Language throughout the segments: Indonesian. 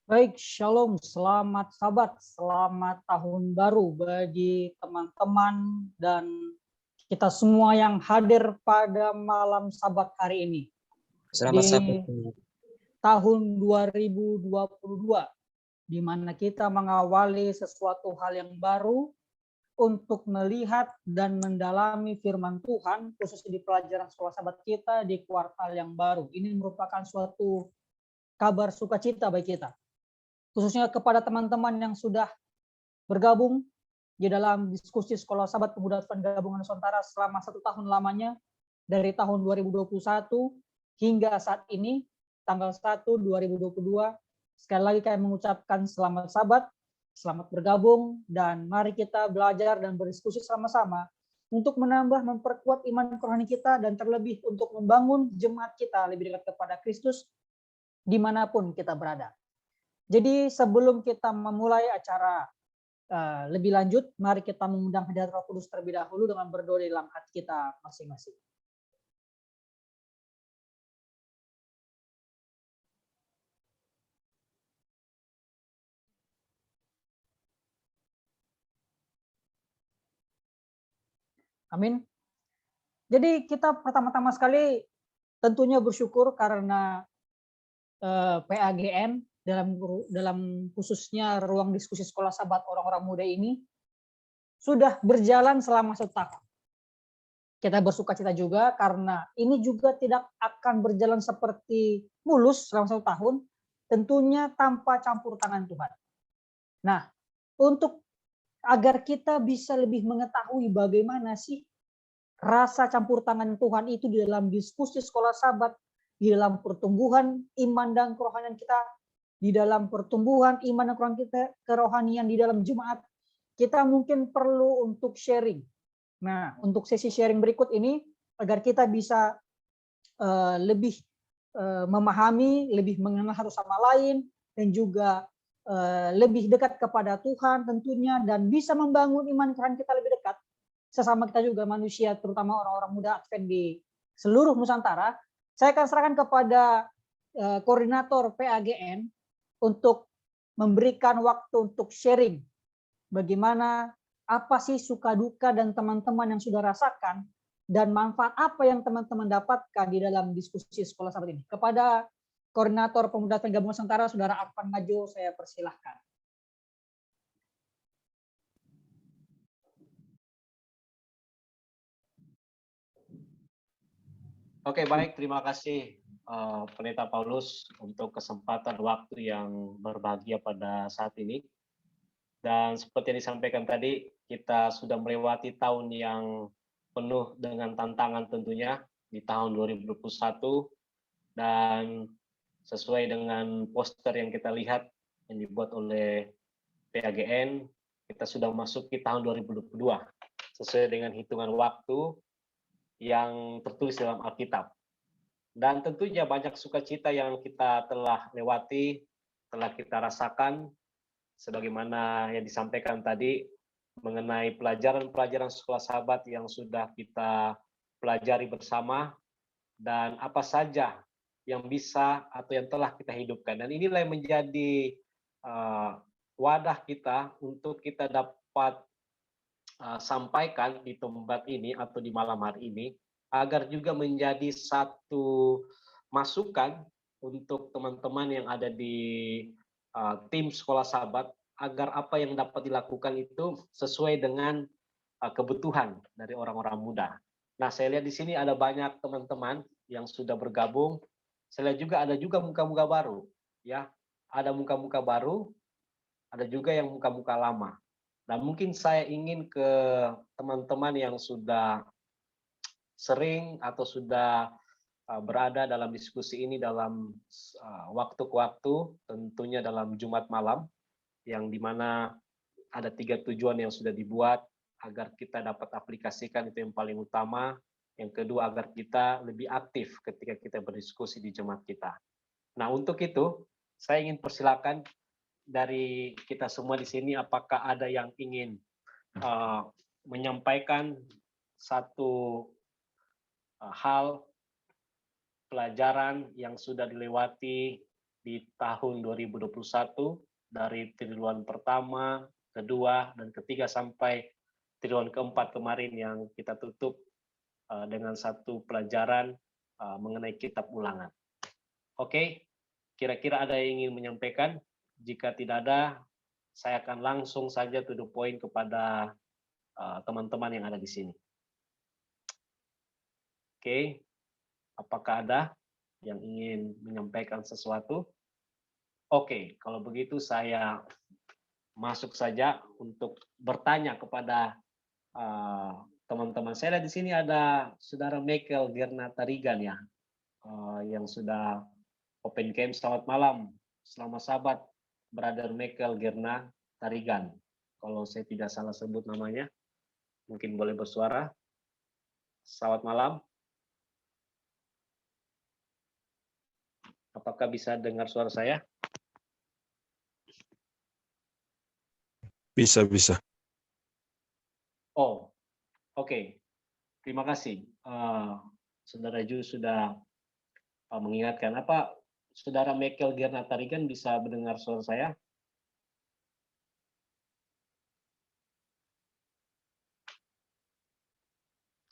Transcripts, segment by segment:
Baik, Shalom, selamat Sabat, selamat tahun baru bagi teman-teman dan kita semua yang hadir pada malam Sabat hari ini. Selamat Di Sabat. tahun 2022, di mana kita mengawali sesuatu hal yang baru untuk melihat dan mendalami firman Tuhan, khususnya di pelajaran sekolah Sabat kita di kuartal yang baru. Ini merupakan suatu kabar sukacita bagi kita, khususnya kepada teman-teman yang sudah bergabung di dalam diskusi Sekolah Sahabat Pemuda Advent Gabungan Nusantara selama 1 tahun lamanya, dari tahun 2021 hingga saat ini, tanggal 1 2022. Sekali lagi kami mengucapkan selamat Sabat, selamat bergabung, dan mari kita belajar dan berdiskusi sama-sama untuk menambah, memperkuat iman rohani kita, dan terlebih untuk membangun jemaat kita lebih dekat kepada Kristus dimanapun kita berada. Jadi sebelum kita memulai acara lebih lanjut, mari kita mengundang hadirat Roh Kudus terlebih dahulu dengan berdoa di dalam hati kita masing-masing. Amin. Jadi kita pertama-tama sekali tentunya bersyukur karena PAGN dalam khususnya ruang diskusi sekolah sahabat orang-orang muda ini sudah berjalan selama 1 tahun. Kita bersukacita juga karena ini juga tidak akan berjalan seperti mulus selama 1 tahun, tentunya tanpa campur tangan Tuhan. Nah, untuk agar kita bisa lebih mengetahui bagaimana sih rasa campur tangan Tuhan itu di dalam diskusi sekolah sahabat, di dalam pertumbuhan iman dan kerohanian kita, di dalam pertumbuhan iman dan kerohanian di dalam jemaat, kita mungkin perlu untuk sharing. Nah, untuk sesi sharing berikut ini, agar kita bisa lebih memahami, lebih mengenal satu sama lain, dan juga lebih dekat kepada Tuhan tentunya, dan bisa membangun iman Tuhan kita lebih dekat sesama kita juga manusia, terutama orang-orang muda Advent di seluruh Nusantara. Saya akan serahkan kepada koordinator PAGN untuk memberikan waktu untuk sharing bagaimana, apa sih suka duka dan teman-teman yang sudah rasakan, dan manfaat apa yang teman-teman dapatkan di dalam diskusi sekolah sahabat ini. Kepada koordinator Pemuda Advent Gabungan Nusantara, Saudara Arfan Majo, saya persilahkan. Oke, baik. Terima kasih Pendeta Paulus untuk kesempatan waktu yang berbahagia pada saat ini. Dan seperti yang disampaikan tadi, kita sudah melewati tahun yang penuh dengan tantangan tentunya di tahun 2021, dan sesuai dengan poster yang kita lihat yang dibuat oleh PAGN, kita sudah memasuki tahun 2022 sesuai dengan hitungan waktu yang tertulis dalam Alkitab. Dan tentunya banyak sukacita yang kita telah lewati, telah kita rasakan, sebagaimana yang disampaikan tadi mengenai pelajaran-pelajaran sekolah sahabat yang sudah kita pelajari bersama, dan apa saja yang bisa atau yang telah kita hidupkan. Dan inilah yang menjadi wadah kita untuk kita dapat sampaikan di tempat ini atau di malam hari ini, agar juga menjadi satu masukan untuk teman-teman yang ada di tim sekolah sahabat, agar apa yang dapat dilakukan itu sesuai dengan kebutuhan dari orang-orang muda. Nah, saya lihat di sini ada banyak teman-teman yang sudah bergabung. Saya lihat juga ada juga muka-muka baru, ya. Ada muka-muka baru, ada juga yang muka-muka lama. Dan mungkin saya ingin ke teman-teman yang sudah sering atau sudah berada dalam diskusi ini dalam waktu ke waktu, tentunya dalam Jumat malam, yang dimana ada 3 tujuan yang sudah dibuat agar kita dapat aplikasikan, itu yang paling utama. Yang kedua, agar kita lebih aktif ketika kita berdiskusi di jemaat kita. Nah, untuk itu, saya ingin persilakan dari kita semua di sini, apakah ada yang ingin menyampaikan satu hal pelajaran yang sudah dilewati di tahun 2021 dari triwulan pertama, kedua, dan ketiga sampai triwulan keempat kemarin yang kita tutup dengan satu pelajaran mengenai kitab ulangan. Oke, kira-kira ada yang ingin menyampaikan? Jika tidak ada, saya akan langsung saja to the point kepada teman-teman yang ada di sini. Oke, apakah ada yang ingin menyampaikan sesuatu? Oke, kalau begitu saya masuk saja untuk bertanya kepada teman-teman. Saya di sini ada Saudara Michael Girna Tarigan ya, yang sudah open camp. Selamat malam, selamat sahabat, Brother Michael Girna Tarigan. Kalau saya tidak salah sebut namanya, mungkin boleh bersuara. Selamat malam. Apakah bisa dengar suara saya? Bisa, bisa. Oh, oke. Terima kasih. Saudara Ju sudah mengingatkan. Apa Saudara Michael Girna Tarigan bisa mendengar suara saya?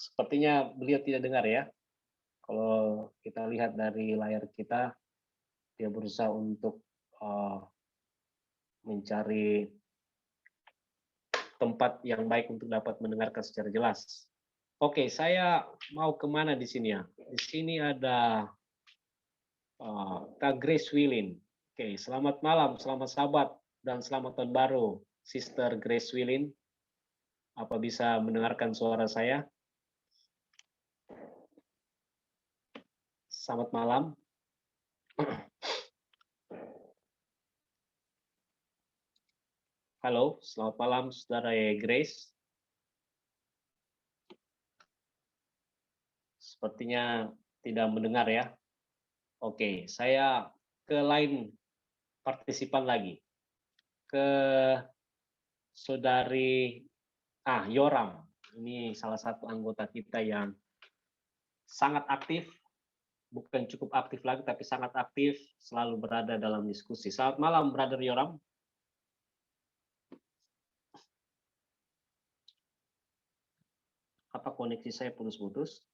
Sepertinya beliau tidak dengar ya. Kalau kita lihat dari layar kita, dia berusaha untuk mencari tempat yang baik untuk dapat mendengarkan secara jelas. Oke, saya mau kemana di sini ya? Di sini ada Kak Grace Willin. Oke, selamat malam, selamat sahabat, dan selamat tahun baru, Sister Grace Willin. Apa bisa mendengarkan suara saya? Selamat malam. Halo, selamat malam, Saudara Grace. Sepertinya tidak mendengar ya. Oke, saya ke lain partisipan lagi. Ke Saudari Yoram. Ini salah satu anggota kita yang sangat aktif, bukan cukup aktif lagi, tapi sangat aktif, selalu berada dalam diskusi. Selamat malam, Brother Yoram. Apa koneksi saya putus-putus?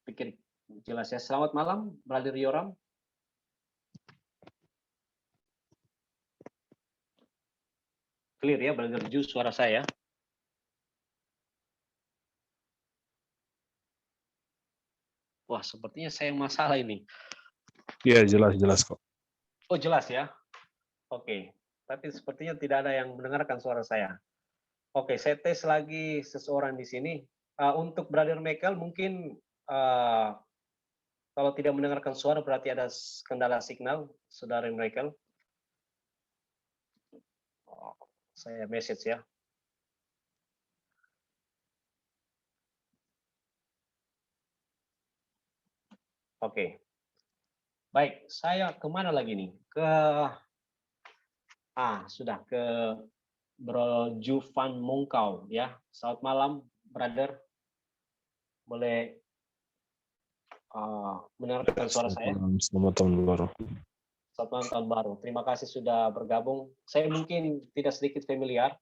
Pikir jelas ya. Selamat malam, Brother Yoram. Clear ya, Brother Ju, suara saya. Wah, sepertinya saya yang masalah ini. Iya, jelas kok. Oh, jelas ya. Oke, tapi sepertinya tidak ada yang mendengarkan suara saya. Oke, saya tes lagi seseorang di sini. Untuk Brother Michael, mungkin kalau tidak mendengarkan suara berarti ada kendala signal, Saudara Michael. Saya message ya. Oke. Baik, saya kemana lagi nih? Sudah ke Bro Juvan Mungkau ya. Selamat malam, brother. Boleh mendengarkan suara saya? Selamat tahun baru. Selamat malam, tahun baru. Terima kasih sudah bergabung. Saya mungkin tidak sedikit familiar,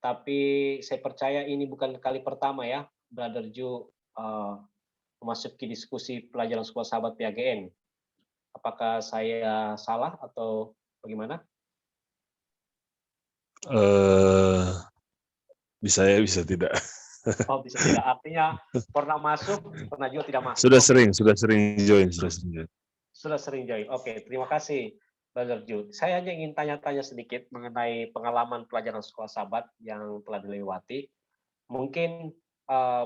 tapi saya percaya ini bukan kali pertama ya, Brother Ju memasuki diskusi pelajaran sekolah sahabat PAGN. Apakah saya salah atau bagaimana? Bisa ya, bisa tidak. Oh, bisa tidak. Artinya pernah masuk, pernah juga tidak masuk. Sudah sering join. Sudah sering join. Oke, terima kasih, Brother Ju. Saya hanya ingin tanya-tanya sedikit mengenai pengalaman pelajaran sekolah sahabat yang telah dilewati. Mungkin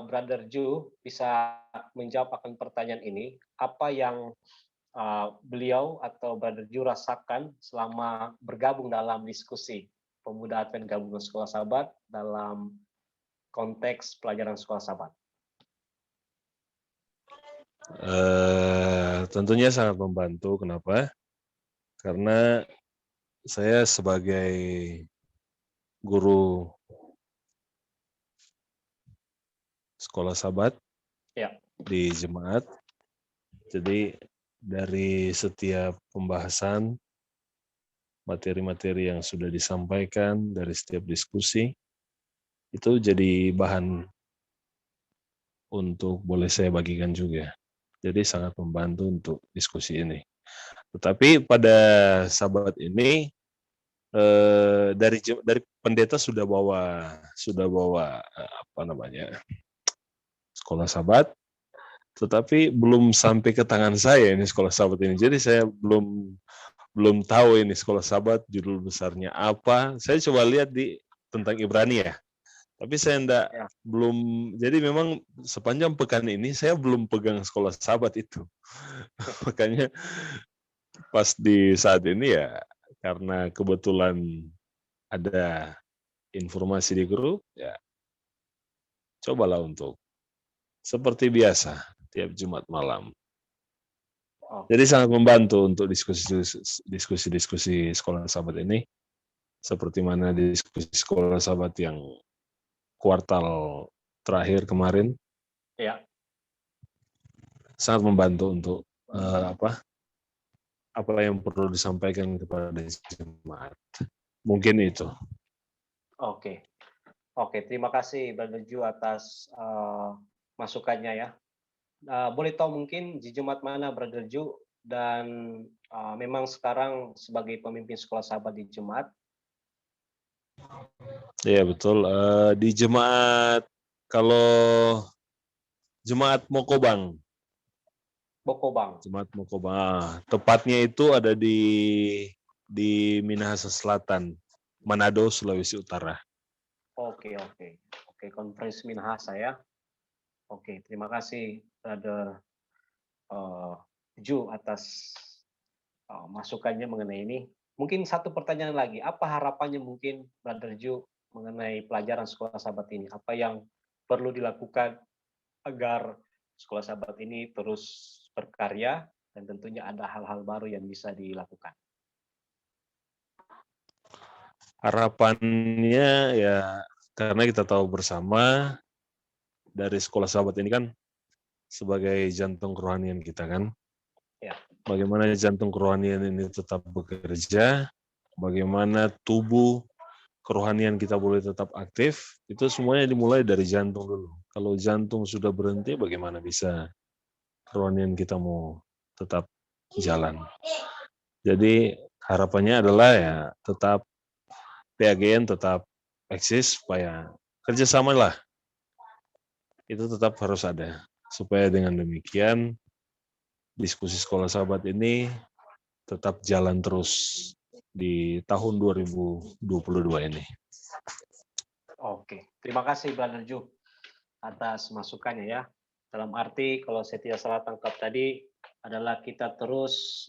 Brother Ju bisa menjawab akan pertanyaan ini. Apa yang beliau atau Brother Ju rasakan selama bergabung dalam diskusi pemuda Advent gabungan sekolah sahabat dalam konteks pelajaran sekolah sahabat? Tentunya sangat membantu. Kenapa? Karena saya sebagai guru sekolah sahabat Ya. di jemaat, jadi dari setiap pembahasan, materi-materi yang sudah disampaikan, dari setiap diskusi, itu jadi bahan untuk boleh saya bagikan juga. Jadi sangat membantu untuk diskusi ini. Tetapi pada sahabat ini dari pendeta sudah bawa apa namanya sekolah sahabat, tetapi belum sampai ke tangan saya ini sekolah sahabat ini. Jadi saya belum tahu ini sekolah sahabat judul besarnya apa. Saya coba lihat di tentang Ibrani ya. Tapi saya Ya. belum, jadi memang sepanjang pekan ini saya belum pegang sekolah sahabat itu. Makanya pas di saat ini ya, karena kebetulan ada informasi di grup, ya cobalah untuk seperti biasa tiap Jumat malam. Oke. Jadi sangat membantu untuk diskusi-diskusi sekolah sahabat ini, seperti mana diskusi sekolah sahabat yang kuartal terakhir kemarin, Ya. sangat membantu untuk apa yang perlu disampaikan kepada jemaat. Mungkin itu. Oke. Oke, terima kasih Brother Ju atas masukannya ya. Boleh tahu mungkin di jemaat mana Brother Ju dan memang sekarang sebagai pemimpin sekolah sahabat di jemaat? Iya betul. Di jemaat, kalau jemaat Mokobang, Bokobang. jemaat Mokobang, tepatnya itu ada di Minahasa Selatan, Manado, Sulawesi Utara. Oke, Konferensi Minahasa ya. Oke, terima kasih Brother Ju atas masukannya mengenai ini. Mungkin satu pertanyaan lagi, apa harapannya mungkin Brother Ju mengenai pelajaran sekolah sahabat ini? Apa yang perlu dilakukan agar sekolah sahabat ini terus berkarya dan tentunya ada hal-hal baru yang bisa dilakukan? Harapannya ya, karena kita tahu bersama dari sekolah sahabat ini kan sebagai jantung kerohanian kita kan. Ya. Bagaimana jantung kerohanian ini tetap bekerja, bagaimana tubuh kerohanian kita boleh tetap aktif, itu semuanya dimulai dari jantung dulu. Kalau jantung sudah berhenti, bagaimana bisa kerohanian kita mau tetap jalan. Jadi harapannya adalah ya tetap PAGN tetap eksis, supaya kerjasama lah itu tetap harus ada. Supaya dengan demikian diskusi sekolah sahabat ini tetap jalan terus di tahun 2022 ini. Oke, terima kasih Brother Ju atas masukannya ya. Dalam arti kalau saya tidak salah tangkap tadi adalah kita terus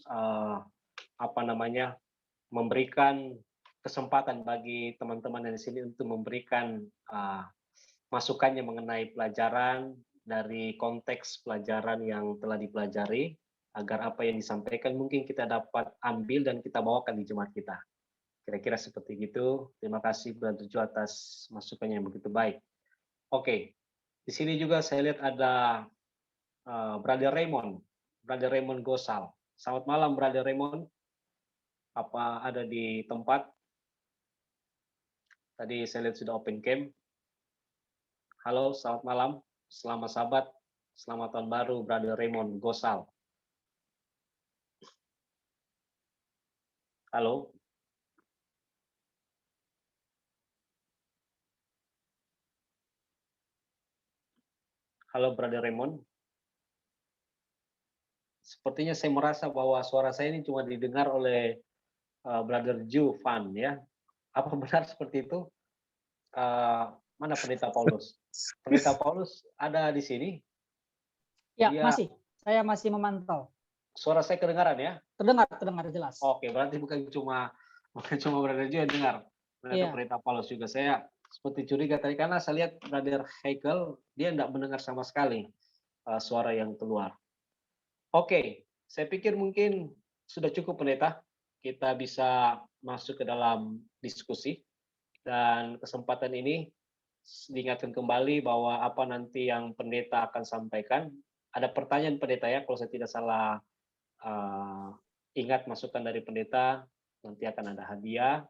memberikan kesempatan bagi teman-teman di sini untuk memberikan masukannya mengenai pelajaran dari konteks pelajaran yang telah dipelajari agar apa yang disampaikan mungkin kita dapat ambil dan kita bawakan di jemaat kita. Kira-kira seperti itu. Terima kasih Brother Ju atas masukannya yang begitu baik. Oke, di sini juga saya lihat ada Brother Raymond Gosal. Selamat malam Brother Raymond. Apa ada di tempat? Tadi saya lihat sudah open cam. Halo, selamat malam. Selamat sahabat. Selamat tahun baru Brother Raymond Gosal. Halo. Halo Brother Raymond. Sepertinya saya merasa bahwa suara saya ini cuma didengar oleh Brother Ju Fan ya. Apa benar seperti itu? Mana Pendeta Paulus? Pendeta Paulus ada di sini? Ya, Dia, saya masih memantau. suara saya kedengaran ya? Terdengar jelas. Oke, berarti bukan cuma Brother Ju yang dengar. Ternyata Iya. Pendeta Paulus juga. Saya seperti curiga tadi karena saya lihat Brother Heikel dia tidak mendengar sama sekali suara yang keluar. Oke, saya pikir mungkin sudah cukup Pendeta. Kita bisa masuk ke dalam diskusi dan kesempatan ini diingatkan kembali bahwa apa nanti yang pendeta akan sampaikan. Ada pertanyaan pendeta ya, kalau saya tidak salah ingat masukan dari pendeta, nanti akan ada hadiah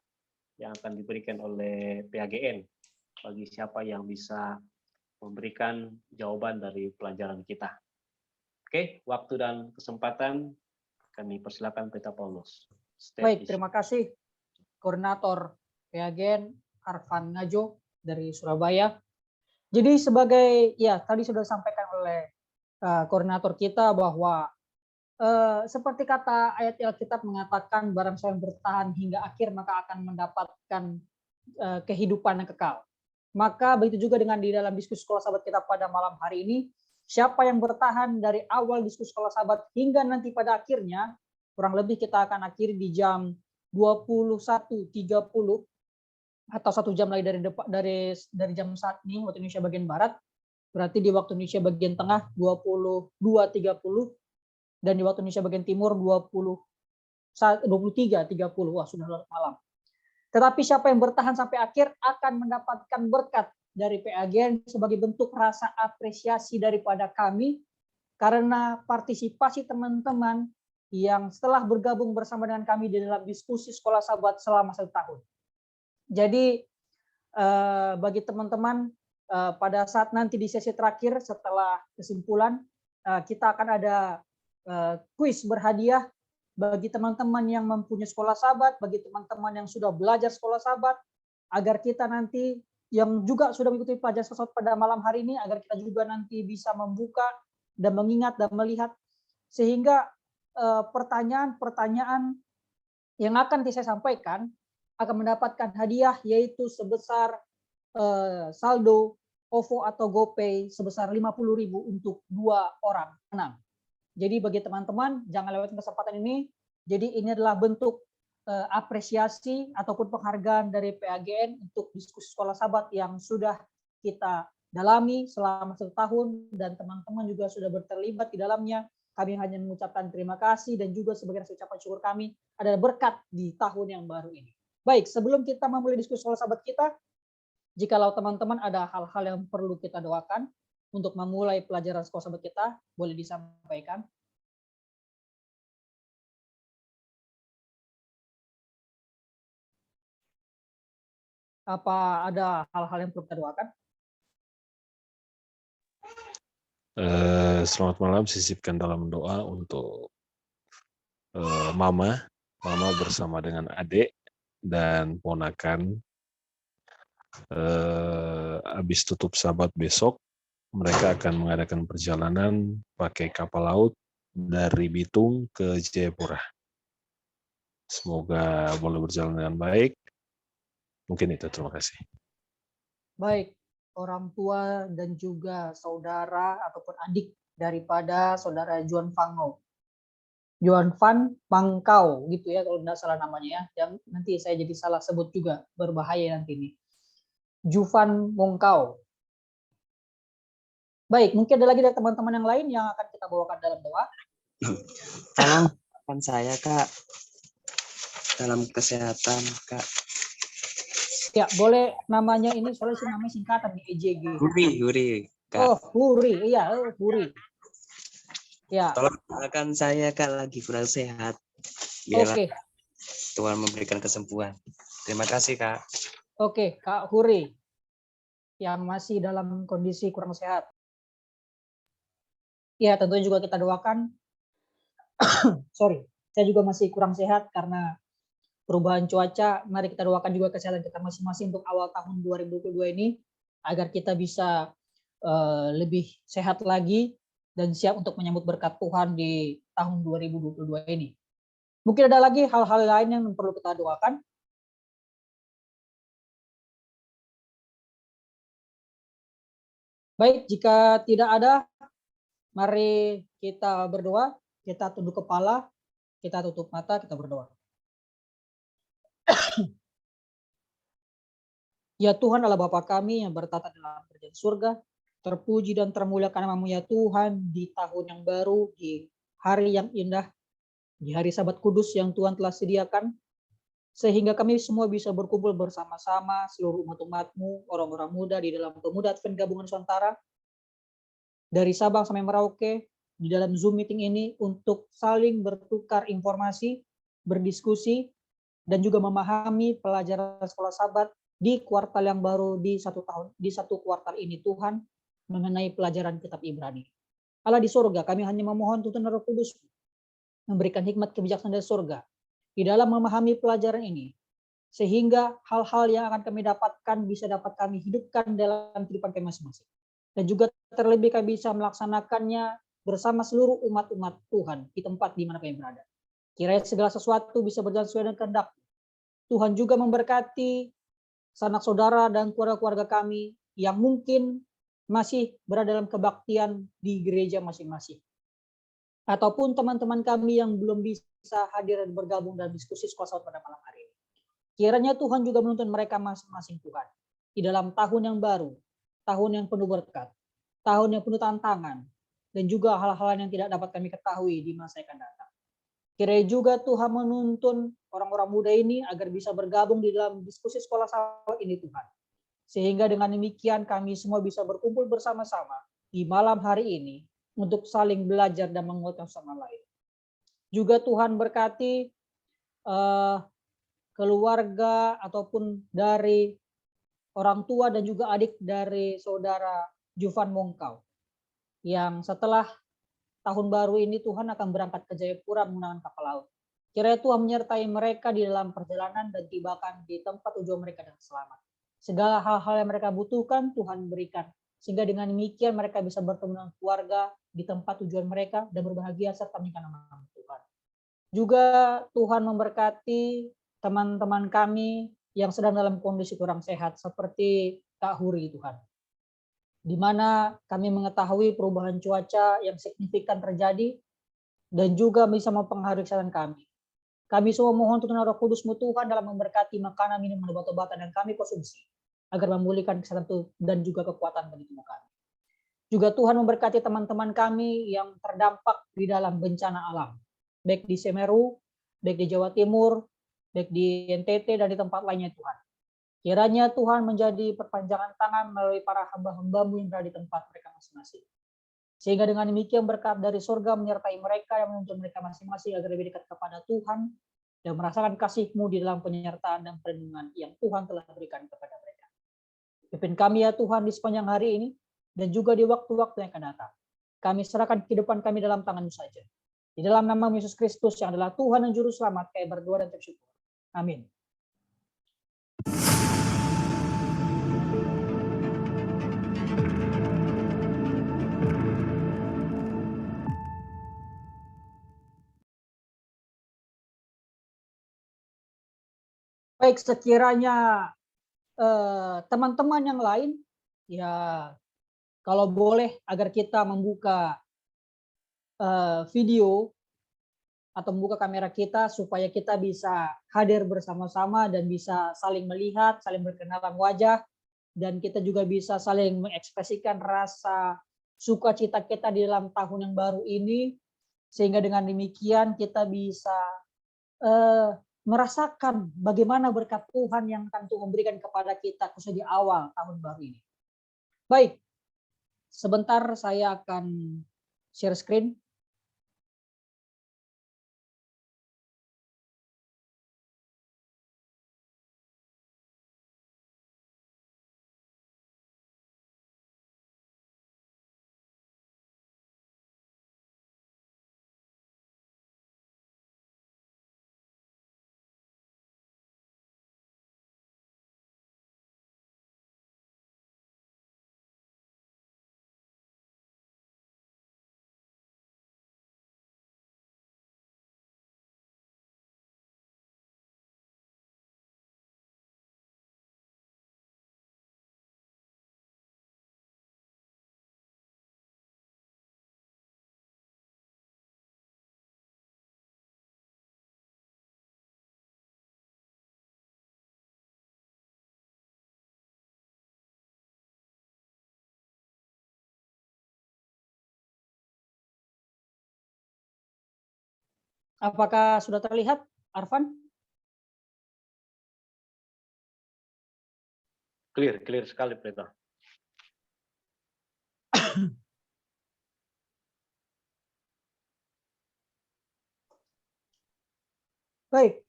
yang akan diberikan oleh PAGN bagi siapa yang bisa memberikan jawaban dari pelajaran kita. Oke, waktu dan kesempatan kami persilakan Pendeta Paulus. Baik, terima kasih Koordinator PAGN Arfan Ngajo dari Surabaya. Jadi sebagai, ya tadi sudah disampaikan oleh koordinator kita bahwa seperti kata ayat Alkitab mengatakan barang siapa yang bertahan hingga akhir maka akan mendapatkan kehidupan yang kekal. Maka begitu juga dengan di dalam diskusi sekolah sahabat kita pada malam hari ini, siapa yang bertahan dari awal diskusi sekolah sahabat hingga nanti pada akhirnya, kurang lebih kita akan akhiri di jam 21.30 atau 1 jam lagi dari jam saat ini waktu Indonesia bagian barat, berarti di waktu Indonesia bagian tengah 22.30 dan di waktu Indonesia bagian timur 23.30. Wah, sudah larut malam. Tetapi siapa yang bertahan sampai akhir akan mendapatkan berkat dari PAGN sebagai bentuk rasa apresiasi daripada kami karena partisipasi teman-teman yang setelah bergabung bersama dengan kami di dalam diskusi sekolah sahabat selama 1 tahun. Jadi bagi teman-teman pada saat nanti di sesi terakhir setelah kesimpulan kita akan ada kuis berhadiah bagi teman-teman yang mempunyai sekolah sahabat, bagi teman-teman yang sudah belajar sekolah sahabat, agar kita nanti yang juga sudah mengikuti pelajaran sekolah sahabat pada malam hari ini, agar kita juga nanti bisa membuka dan mengingat dan melihat sehingga pertanyaan-pertanyaan yang akan saya sampaikan akan mendapatkan hadiah yaitu sebesar saldo OVO atau GoPay sebesar 50.000 untuk 2 orang menang. Jadi bagi teman-teman jangan lewatkan kesempatan ini. Jadi ini adalah bentuk apresiasi ataupun penghargaan dari PAGN untuk diskusi sekolah sahabat yang sudah kita dalami selama 1 tahun dan teman-teman juga sudah terlibat di dalamnya. Kami hanya mengucapkan terima kasih dan juga sebagai rasa ucapan syukur kami adalah berkat di tahun yang baru ini. Baik, sebelum kita memulai diskusi sekolah sahabat kita, jikalau teman-teman ada hal-hal yang perlu kita doakan untuk memulai pelajaran sekolah sahabat kita, boleh disampaikan. Apa ada hal-hal yang perlu kita doakan? Selamat malam, sisipkan dalam doa untuk Mama bersama dengan adik dan ponakan. Habis tutup sahabat besok, mereka akan mengadakan perjalanan pakai kapal laut dari Bitung ke Jayapura. Semoga boleh berjalan dengan baik. Mungkin itu, terima kasih. Baik, orang tua dan juga saudara ataupun adik daripada saudara Juan Van Pangkau gitu ya kalau tidak salah namanya ya. Yang nanti saya jadi salah sebut juga, berbahaya nanti ini. Juvan Mongkau. Baik, mungkin ada lagi dari teman-teman yang lain yang akan kita bawakan dalam doa. Tolong saya Kak dalam kesehatan Kak. Ya, boleh namanya ini soalnya namanya singkatan di EJG. Huri Kak. Oh, Huri. Iya, Huri. Ya. Tolong doakan saya Kak, lagi kurang sehat. Oke. Tuhan memberikan kesembuhan. Terima kasih Kak. Oke, Kak Huri yang masih dalam kondisi kurang sehat. Ya, tentunya juga kita doakan. Saya juga masih kurang sehat karena perubahan cuaca. Mari kita doakan juga kesehatan kita masing-masing untuk awal tahun 2022 ini agar kita bisa lebih sehat lagi dan siap untuk menyambut berkat Tuhan di tahun 2022 ini. Mungkin ada lagi hal-hal lain yang perlu kita doakan. Baik, jika tidak ada, mari kita berdoa. Kita tunduk kepala, kita tutup mata, kita berdoa. Ya Tuhan Allah Bapa kami yang bertata dalam kerajaan surga, terpuji dan termuliakan nama-Mu ya Tuhan di tahun yang baru, di hari yang indah, di hari Sabat Kudus yang Tuhan telah sediakan, sehingga kami semua bisa berkumpul bersama-sama seluruh umat-umat-Mu, orang-orang muda di dalam pemuda Advent Gabungan Nusantara, dari Sabang sampai Merauke, di dalam Zoom meeting ini untuk saling bertukar informasi, berdiskusi, dan juga memahami pelajaran sekolah Sabat di kuartal yang baru di satu kuartal ini Tuhan, mengenai pelajaran kitab Ibrani. Allah di surga, kami hanya memohon tuntunan Roh Kudus memberikan hikmat kebijaksanaan dari surga di dalam memahami pelajaran ini, sehingga hal-hal yang akan kami dapatkan bisa dapat kami hidupkan dalam kehidupan kami masing-masing. Dan juga terlebih kami bisa melaksanakannya bersama seluruh umat-umat Tuhan di tempat di mana kami berada. Kiranya segala sesuatu bisa berjalan sesuai dengan kehendak. Tuhan juga memberkati sanak saudara dan keluarga-keluarga kami yang mungkin masih berada dalam kebaktian di gereja masing-masing. Ataupun teman-teman kami yang belum bisa hadir dan bergabung dalam diskusi sekolah Sabat pada malam hari ini. Kiranya Tuhan juga menuntun mereka masing-masing Tuhan. Di dalam tahun yang baru, tahun yang penuh berkat, tahun yang penuh tantangan, dan juga hal-hal yang tidak dapat kami ketahui di masa yang akan datang. Kiranya juga Tuhan menuntun orang-orang muda ini agar bisa bergabung di dalam diskusi sekolah Sabat ini Tuhan. Sehingga dengan demikian kami semua bisa berkumpul bersama-sama di malam hari ini untuk saling belajar dan menguatkan sama lain. Juga Tuhan berkati keluarga ataupun dari orang tua dan juga adik dari saudara Juvan Mongkau yang setelah tahun baru ini Tuhan akan berangkat ke Jayapura menggunakan kapal laut. Kiranya Tuhan menyertai mereka di dalam perjalanan dan tibakan di tempat tujuan mereka dengan selamat. Segala hal-hal yang mereka butuhkan Tuhan berikan, sehingga dengan demikian mereka bisa bertemu dengan keluarga di tempat tujuan mereka dan berbahagia serta meninggikan nama Tuhan. Juga Tuhan memberkati teman-teman kami yang sedang dalam kondisi kurang sehat seperti Kak Huri Tuhan. Di mana kami mengetahui perubahan cuaca yang signifikan terjadi dan juga bisa mempengaruhi kesehatan kami. Kami semua mohon tuntunan Roh Kudus-Mu Tuhan dalam memberkati makanan, minuman, obat-obatan yang kami konsumsi agar memulihkan kesehatan dan juga kekuatan bagi tubuh kami. Juga Tuhan memberkati teman-teman kami yang terdampak di dalam bencana alam, baik di Semeru, baik di Jawa Timur, baik di NTT dan di tempat lainnya Tuhan. Kiranya Tuhan menjadi perpanjangan tangan melalui para hamba-hamba-Mu yang berada di tempat mereka masing-masing. Sehingga dengan demikian berkat dari surga menyertai mereka yang menuntun mereka masing-masing agar lebih dekat kepada Tuhan dan merasakan kasih-Mu di dalam penyertaan dan perlindungan yang Tuhan telah berikan kepada mereka. Pimpin kami ya Tuhan di sepanjang hari ini dan juga di waktu-waktu yang akan datang. Kami serahkan kehidupan kami dalam tangan-Mu saja. Di dalam nama Yesus Kristus yang adalah Tuhan dan Juru Selamat, kami berdoa dan bersyukur. Amin. Baik, sekiranya teman-teman yang lain, ya kalau boleh agar kita membuka video atau membuka kamera kita supaya kita bisa hadir bersama-sama dan bisa saling melihat, saling berkenalan wajah, dan kita juga bisa saling mengekspresikan rasa sukacita kita di dalam tahun yang baru ini, sehingga dengan demikian kita bisa merasakan bagaimana berkat Tuhan yang akan Tuhan berikan kepada kita khususnya di awal tahun baru ini. Baik, sebentar saya akan share screen. Apakah sudah terlihat, Arfan? Clear sekali, Pendeta. Baik.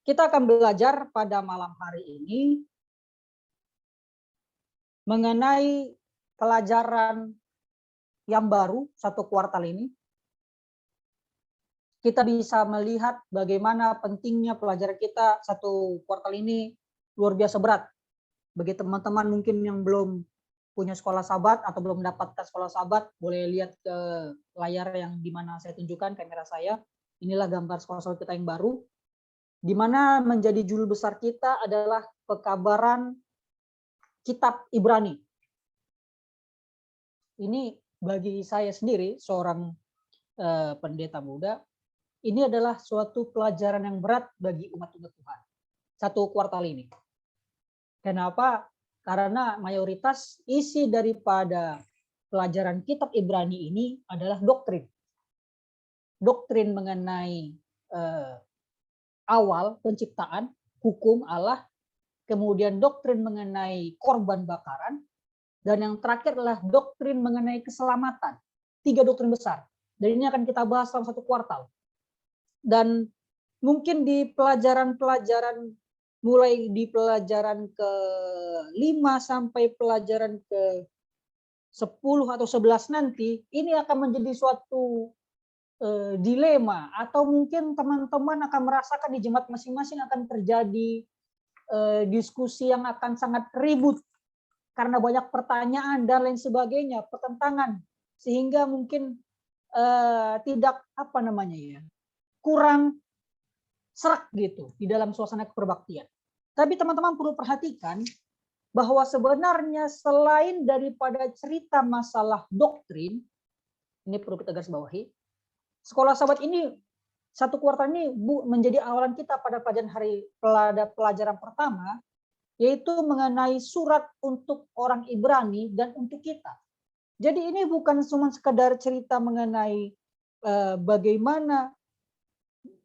Kita akan belajar pada malam hari ini mengenai pelajaran yang baru satu kuartal ini. Kita bisa melihat bagaimana pentingnya pelajaran kita satu kuartal ini luar biasa berat. Bagi teman-teman mungkin yang belum punya sekolah sahabat atau belum mendapatkan sekolah sahabat, boleh lihat ke layar yang di mana saya tunjukkan kamera saya. Inilah gambar sekolah sahabat kita yang baru, di mana menjadi judul besar kita adalah pekabaran Kitab Ibrani. Ini bagi saya sendiri, seorang pendeta muda, ini adalah suatu pelajaran yang berat bagi umat-umat Tuhan. Satu kuartal ini. Kenapa? Karena mayoritas isi daripada pelajaran Kitab Ibrani ini adalah doktrin. Doktrin mengenai awal penciptaan, hukum Allah, kemudian doktrin mengenai korban bakaran, dan yang terakhir adalah doktrin mengenai keselamatan. 3 doktrin besar. Dan ini akan kita bahas dalam satu kuartal. Dan mungkin di pelajaran-pelajaran, mulai di pelajaran ke-5 sampai pelajaran ke-10 atau 11 nanti, ini akan menjadi suatu dilema, atau mungkin teman-teman akan merasakan di jemaat masing-masing akan terjadi diskusi yang akan sangat ribut karena banyak pertanyaan dan lain sebagainya, pertentangan, sehingga mungkin tidak kurang serak gitu di dalam suasana keperbaktian. Tapi teman-teman perlu perhatikan bahwa sebenarnya selain daripada cerita masalah doktrin, ini perlu kita garis bawahi, sekolah sahabat ini satu kuartal ini menjadi awalan kita pada pelajaran pertama, yaitu mengenai surat untuk orang Ibrani dan untuk kita. Jadi ini bukan cuma sekedar cerita mengenai bagaimana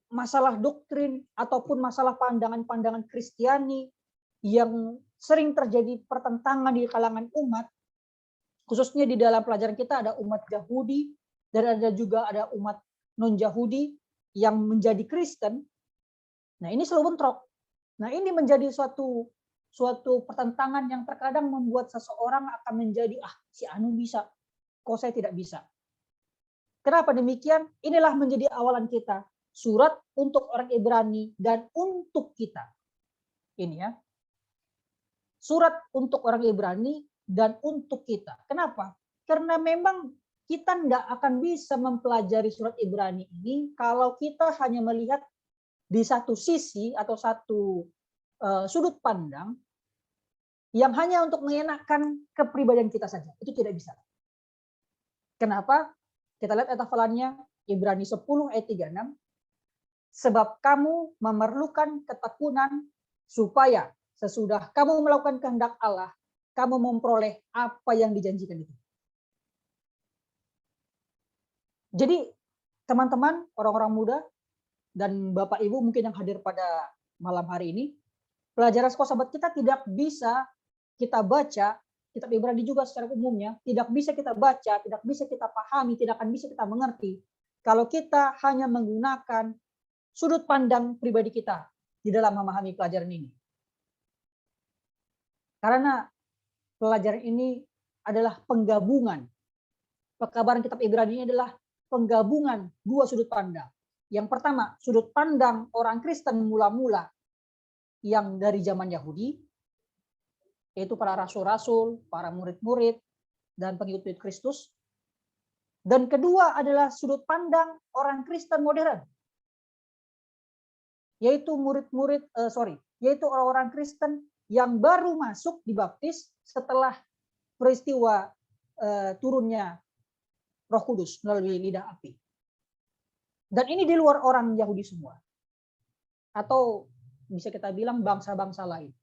masalah doktrin ataupun masalah pandangan-pandangan Kristiani yang sering terjadi pertentangan di kalangan umat, khususnya di dalam pelajaran kita ada umat Yahudi dan ada umat non-Yahudi yang menjadi Kristen. Nah, ini selalu bentrok. Nah, ini menjadi suatu pertentangan yang terkadang membuat seseorang akan menjadi, si Anu bisa, kok saya tidak bisa. Kenapa demikian? Inilah menjadi awalan kita. Surat untuk orang Ibrani dan untuk kita. Ini ya. Surat untuk orang Ibrani dan untuk kita. Kenapa? Karena memang kita tidak akan bisa mempelajari surat Ibrani ini kalau kita hanya melihat di satu sisi atau satu sudut pandang yang hanya untuk mengenakan kepribadian kita saja. Itu tidak bisa. Kenapa? Kita lihat ayat hafalannya, Ibrani 10 ayat 36. Sebab kamu memerlukan ketekunan supaya sesudah kamu melakukan kehendak Allah, kamu memperoleh apa yang dijanjikan itu. Jadi teman-teman, orang-orang muda, dan Bapak Ibu mungkin yang hadir pada malam hari ini, pelajaran sekolah sahabat kita tidak bisa kita baca, kitab Ibrani juga secara umumnya, tidak bisa kita baca, tidak bisa kita pahami, tidak akan bisa kita mengerti, kalau kita hanya menggunakan sudut pandang pribadi kita di dalam memahami pelajaran ini. Karena pelajaran ini adalah penggabungan. Pekabaran kitab Ibrani ini adalah penggabungan 2 sudut pandang. Yang pertama, sudut pandang orang Kristen mula-mula yang dari zaman Yahudi, yaitu para rasul-rasul, para murid-murid, dan pengikut Kristus. Dan kedua adalah sudut pandang orang Kristen modern, yaitu yaitu orang-orang Kristen yang baru masuk dibaptis setelah peristiwa turunnya Roh Kudus melalui lidah api. Dan ini di luar orang Yahudi semua. Atau bisa kita bilang bangsa-bangsa lain.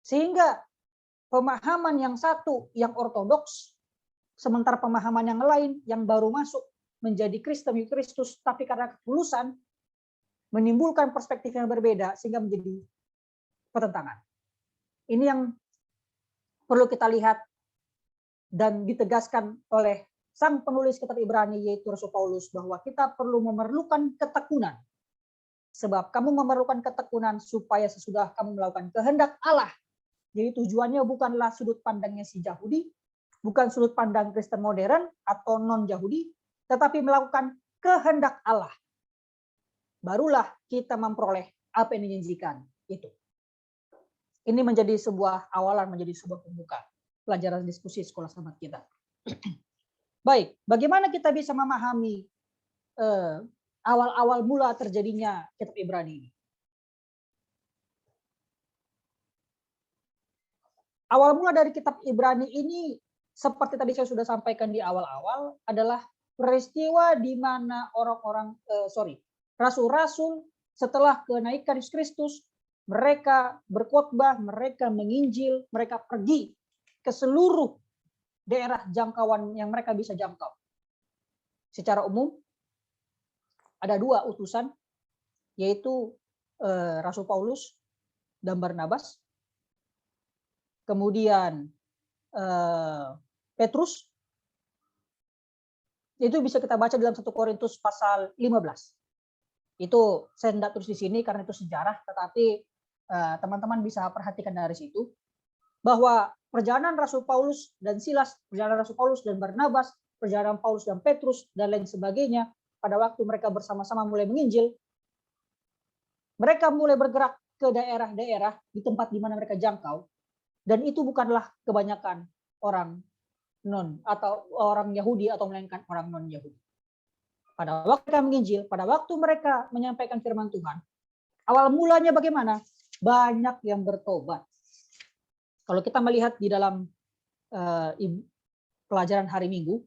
Sehingga pemahaman yang satu yang ortodoks, sementara pemahaman yang lain yang baru masuk menjadi Kristen Kristus, tapi karena ketulusan menimbulkan perspektif yang berbeda sehingga menjadi pertentangan. Ini yang perlu kita lihat dan ditegaskan oleh sang penulis kitab Ibrani yaitu Rasul Paulus bahwa kita perlu memerlukan ketekunan. Sebab kamu memerlukan ketekunan supaya sesudah kamu melakukan kehendak Allah. Jadi tujuannya bukanlah sudut pandangnya si Yahudi, bukan sudut pandang Kristen modern atau non-Yahudi, tetapi melakukan kehendak Allah. Barulah kita memperoleh apa yang dijanjikan itu. Ini menjadi sebuah awalan, menjadi sebuah pembuka pelajaran diskusi sekolah sahabat kita. Baik, bagaimana kita bisa memahami awal-awal mula terjadinya kitab Ibrani ini? Awal mula dari kitab Ibrani ini, seperti tadi saya sudah sampaikan di awal-awal, adalah peristiwa di mana rasul-rasul setelah kenaikan Yesus Kristus, mereka berkhotbah, mereka menginjil, mereka pergi ke seluruh daerah jangkauan yang mereka bisa jangkau. Secara umum, ada 2 utusan, yaitu Rasul Paulus dan Barnabas. Kemudian Petrus, itu bisa kita baca dalam 1 Korintus pasal 15. Itu saya tidak tulis di sini karena itu sejarah, tetapi teman-teman bisa perhatikan dari situ bahwa perjalanan Rasul Paulus dan Silas, perjalanan Rasul Paulus dan Barnabas, perjalanan Paulus dan Petrus dan lain sebagainya, pada waktu mereka bersama-sama mulai menginjil, mereka mulai bergerak ke daerah-daerah di tempat di mana mereka jangkau, dan itu bukanlah kebanyakan orang non atau orang Yahudi atau melainkan orang non Yahudi. Pada waktu mereka menginjil, pada waktu mereka menyampaikan firman Tuhan, awal mulanya bagaimana? Banyak yang bertobat. Kalau kita melihat di dalam pelajaran hari Minggu,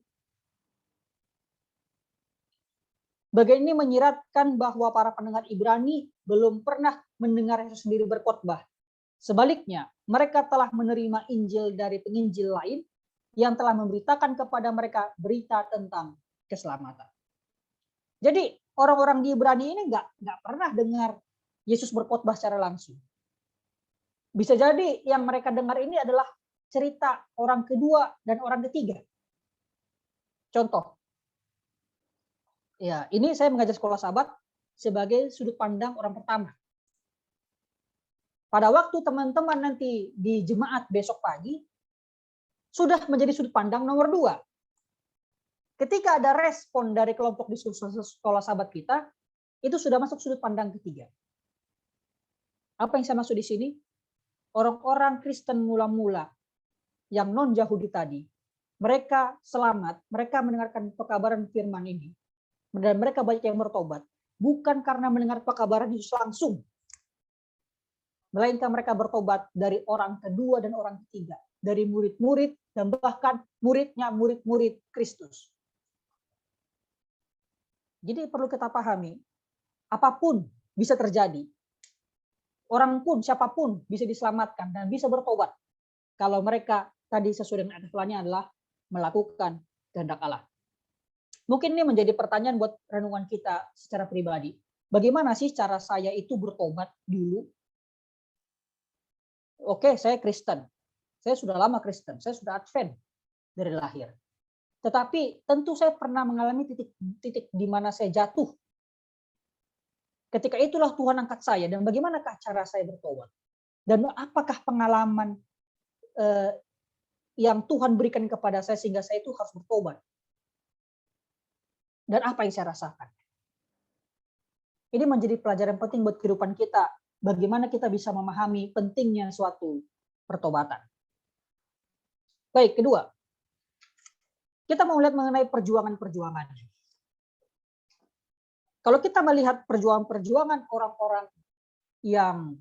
bagian ini menyiratkan bahwa para pendengar Ibrani belum pernah mendengar Yesus sendiri berkhotbah. Sebaliknya, mereka telah menerima Injil dari penginjil lain yang telah memberitakan kepada mereka berita tentang keselamatan. Jadi orang-orang di Ibrani ini nggak pernah dengar Yesus berkhotbah secara langsung. Bisa jadi yang mereka dengar ini adalah cerita orang kedua dan orang ketiga. Contoh, ya ini saya mengajar sekolah sahabat sebagai sudut pandang orang pertama. Pada waktu teman-teman nanti di jemaat besok pagi, sudah menjadi sudut pandang nomor 2. Ketika ada respon dari kelompok diskusi sekolah sahabat kita, itu sudah masuk sudut pandang ketiga. Apa yang saya maksud di sini? Orang-orang Kristen mula-mula yang non-Yahudi tadi, mereka selamat, mereka mendengarkan pekabaran firman ini, dan mereka banyak yang bertobat, bukan karena mendengar pekabaran Yesus langsung, melainkan mereka bertobat dari orang kedua dan orang ketiga, dari murid-murid dan bahkan muridnya murid-murid Kristus. Jadi perlu kita pahami, apapun bisa terjadi. Orang pun, siapapun bisa diselamatkan dan bisa bertobat. Kalau mereka tadi sesuai dengan aturannya adalah melakukan kehendak Allah. Mungkin ini menjadi pertanyaan buat renungan kita secara pribadi. Bagaimana sih cara saya itu bertobat dulu? Oke, saya Kristen. Saya sudah lama Kristen. Saya sudah Advent dari lahir. Tetapi tentu saya pernah mengalami titik di mana saya jatuh. Ketika itulah Tuhan angkat saya, dan bagaimanakah cara saya bertobat? Dan apakah pengalaman yang Tuhan berikan kepada saya sehingga saya itu harus bertobat? Dan apa yang saya rasakan? Ini menjadi pelajaran penting buat kehidupan kita. Bagaimana kita bisa memahami pentingnya suatu pertobatan. Baik, kedua. Kita mau lihat mengenai perjuangan-perjuangannya. Kalau kita melihat perjuangan-perjuangan orang-orang yang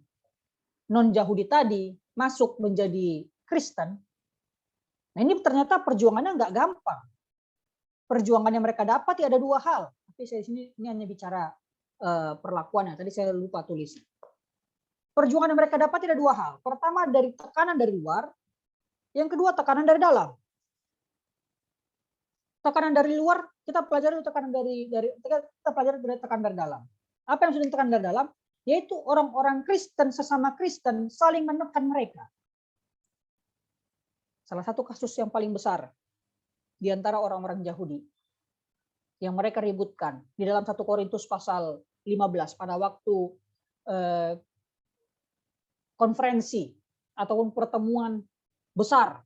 non-Yahudi tadi masuk menjadi Kristen, nah ini ternyata perjuangannya nggak gampang. Perjuangan yang mereka dapat ada 2 hal. Tapi saya ini hanya bicara perlakuannya. Tadi saya lupa tulis. Perjuangan yang mereka dapat ada 2 hal. Pertama dari tekanan dari luar, yang kedua tekanan dari dalam. Tekanan dari luar kita pelajari tekanan kita pelajari tekanan dari dalam. Apa yang sudah tekanan dari dalam? Yaitu orang-orang Kristen sesama Kristen saling menekan mereka. Salah satu kasus yang paling besar di antara orang-orang Yahudi yang mereka ributkan di dalam 1 Korintus pasal 15 pada waktu konferensi ataupun pertemuan besar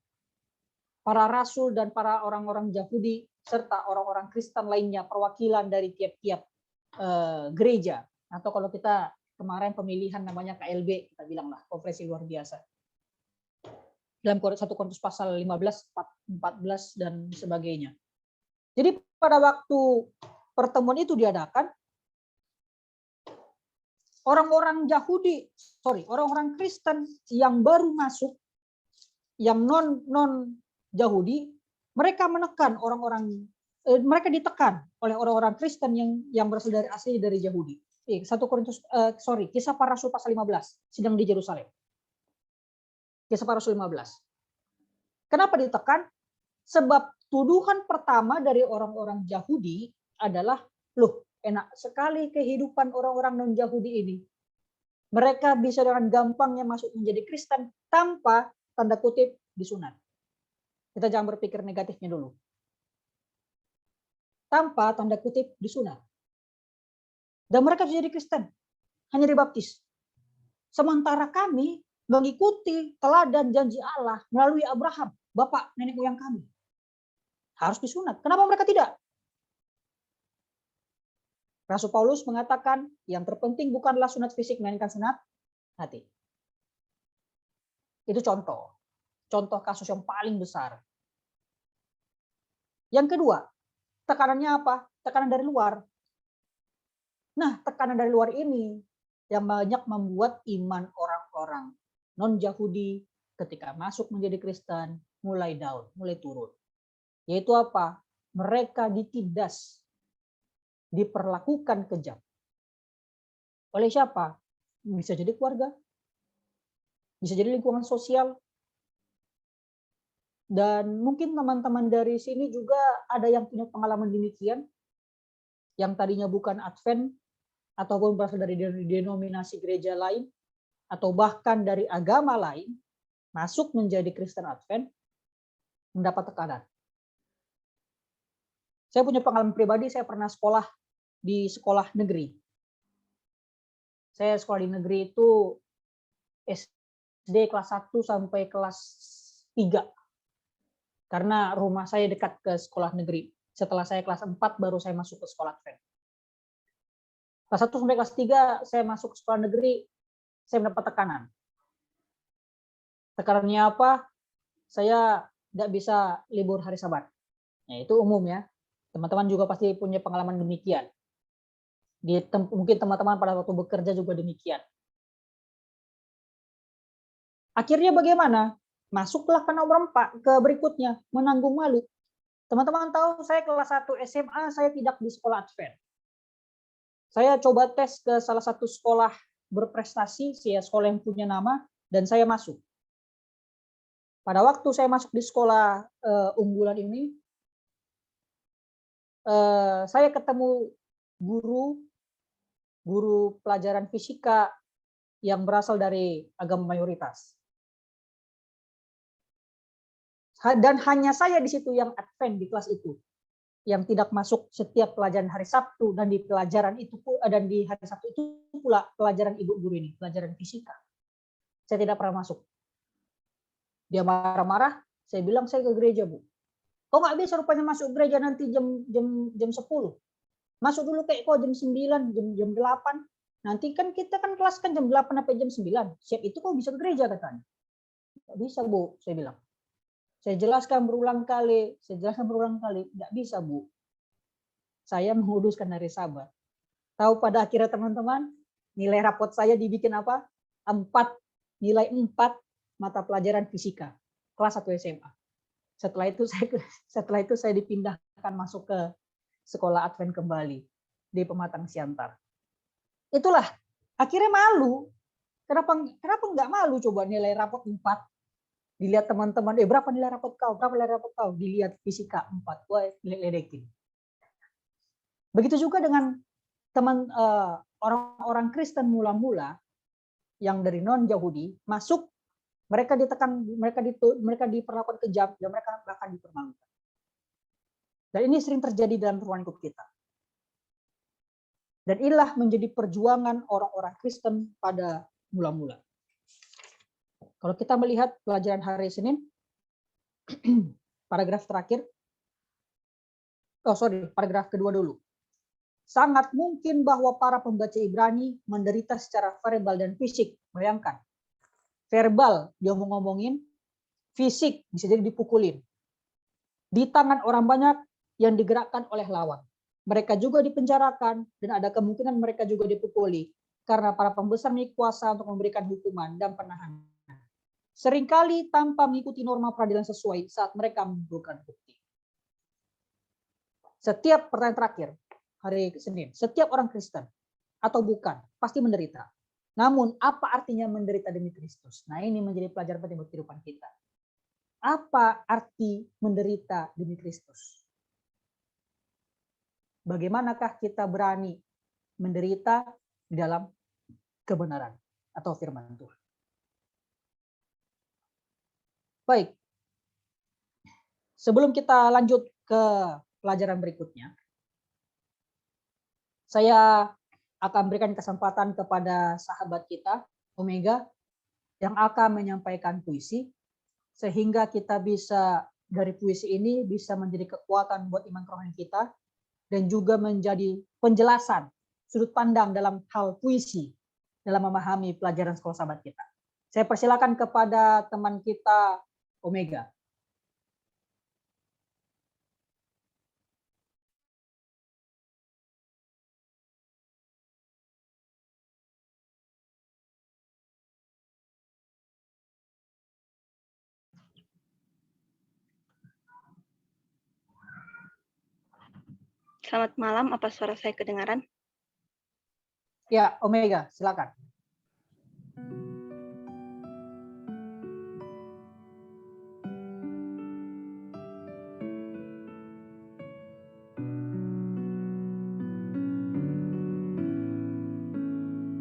para rasul dan para orang-orang Yahudi serta orang-orang Kristen lainnya, perwakilan dari tiap-tiap gereja, atau kalau kita kemarin pemilihan namanya KLB, kita bilang lah, konferensi luar biasa. Dalam 1 Korintus pasal 15, 14 dan sebagainya. Jadi pada waktu pertemuan itu diadakan, orang-orang Kristen yang baru masuk, yang non Yahudi, mereka menekan mereka ditekan oleh orang-orang Kristen yang berasal dari asli dari Yahudi. Kisah para Rasul pasal 15, sidang di Yerusalem. Kisah para Rasul 15. Kenapa ditekan? Sebab tuduhan pertama dari orang-orang Yahudi adalah, loh, enak sekali kehidupan orang-orang non-Yahudi ini. Mereka bisa dengan gampangnya masuk menjadi Kristen tanpa tanda kutip disunat. Kita jangan berpikir negatifnya dulu. Tanpa tanda kutip disunat. Dan mereka bisa jadi Kristen, hanya dibaptis. Sementara kami mengikuti teladan janji Allah melalui Abraham, bapak nenek moyang kami. Harus disunat. Kenapa mereka tidak? Rasul Paulus mengatakan yang terpenting bukanlah sunat fisik, melainkan sunat hati. Itu contoh kasus yang paling besar. Yang kedua, tekanannya apa? Tekanan dari luar. Nah, tekanan dari luar ini yang banyak membuat iman orang-orang non-Yahudi ketika masuk menjadi Kristen mulai down, mulai turun. Yaitu apa? Mereka ditindas, diperlakukan kejam. Oleh siapa? Bisa jadi keluarga, bisa jadi lingkungan sosial, dan mungkin teman-teman dari sini juga ada yang punya pengalaman demikian, yang tadinya bukan Advent, ataupun berasal dari denominasi gereja lain, atau bahkan dari agama lain, masuk menjadi Kristen Advent, mendapat tekanan. Saya punya pengalaman pribadi, saya pernah sekolah di sekolah negeri. Saya sekolah di negeri itu SD kelas 1 sampai kelas 3. Karena rumah saya dekat ke sekolah negeri. Setelah saya kelas 4 baru saya masuk ke sekolah Advent. Kelas 1 sampai kelas 3 saya masuk ke sekolah negeri, saya mendapat tekanan. Tekanannya apa? Saya tidak bisa libur hari Sabat. Nah, itu umum ya. Teman-teman juga pasti punya pengalaman demikian. Mungkin teman-teman pada waktu bekerja juga demikian. Akhirnya bagaimana? Masuklah ke nomor 4, ke berikutnya, menanggung malu. Teman-teman tahu saya kelas 1 SMA, saya tidak di sekolah Advent. Saya coba tes ke salah satu sekolah berprestasi, sekolah yang punya nama, dan saya masuk. Pada waktu saya masuk di sekolah unggulan ini, saya ketemu guru pelajaran fisika yang berasal dari agama mayoritas. Dan hanya saya di situ yang Advent di kelas itu, yang tidak masuk setiap pelajaran hari Sabtu, dan di pelajaran itu dan di hari Sabtu itu pula pelajaran ibu guru ini, pelajaran fisika. Saya tidak pernah masuk. Dia marah-marah, saya bilang saya ke gereja, Bu. Kok nggak bisa rupanya masuk gereja nanti jam 10? Masuk dulu kayak kok jam 9, jam 8. Nanti kan kita kan kelas kan jam 8 sampai jam 9. Siap itu kok bisa ke gereja katanya. Nggak bisa, Bu, saya bilang. Saya jelaskan berulang kali, nggak bisa, Bu. Saya menguduskan hari Sabat. Tahu pada akhirnya teman-teman, nilai rapot saya dibikin apa? 4, nilai 4 mata pelajaran fisika, kelas 1 SMA. Setelah itu saya dipindahkan masuk ke sekolah Advent kembali di Pematang Siantar. Itulah, akhirnya malu. Kenapa nggak malu coba nilai rapot 4? Dilihat teman-teman, berapa nilai rapot kau? Berapa nilai rapot kau? Dilihat fisika 4, wah, ledekin. Begitu juga dengan teman orang-orang Kristen mula-mula yang dari non-Yahudi masuk, mereka ditekan, mereka diperlakukan kejam, dan mereka bahkan dipermalukan. Dan ini sering terjadi dalam ruang lingkup kita. Dan inilah menjadi perjuangan orang-orang Kristen pada mula-mula. Kalau kita melihat pelajaran hari Senin, paragraf terakhir, paragraf kedua dulu. Sangat mungkin bahwa para pembaca Ibrani menderita secara verbal dan fisik. Bayangkan, verbal dia ngomongin, fisik bisa jadi dipukulin. Di tangan orang banyak yang digerakkan oleh lawan. Mereka juga dipenjarakan dan ada kemungkinan mereka juga dipukuli karena para pembesar memiliki kuasa untuk memberikan hukuman dan penahanan. Seringkali tanpa mengikuti norma peradilan sesuai saat mereka mengumpulkan bukti. Setiap pertanyaan terakhir hari Senin, setiap orang Kristen atau bukan pasti menderita. Namun apa artinya menderita demi Kristus? Nah, ini menjadi pelajaran penting buat kehidupan kita. Apa arti menderita demi Kristus? Bagaimanakah kita berani menderita di dalam kebenaran atau firman Tuhan? Baik. Sebelum kita lanjut ke pelajaran berikutnya, saya akan berikan kesempatan kepada sahabat kita, Omega, yang akan menyampaikan puisi, sehingga kita bisa dari puisi ini bisa menjadi kekuatan buat iman kerohanian kita, dan juga menjadi penjelasan sudut pandang dalam hal puisi dalam memahami pelajaran sekolah sahabat kita. Saya persilakan kepada teman kita, Omega. Selamat malam, apa suara saya kedengaran? Ya, Omega, silakan.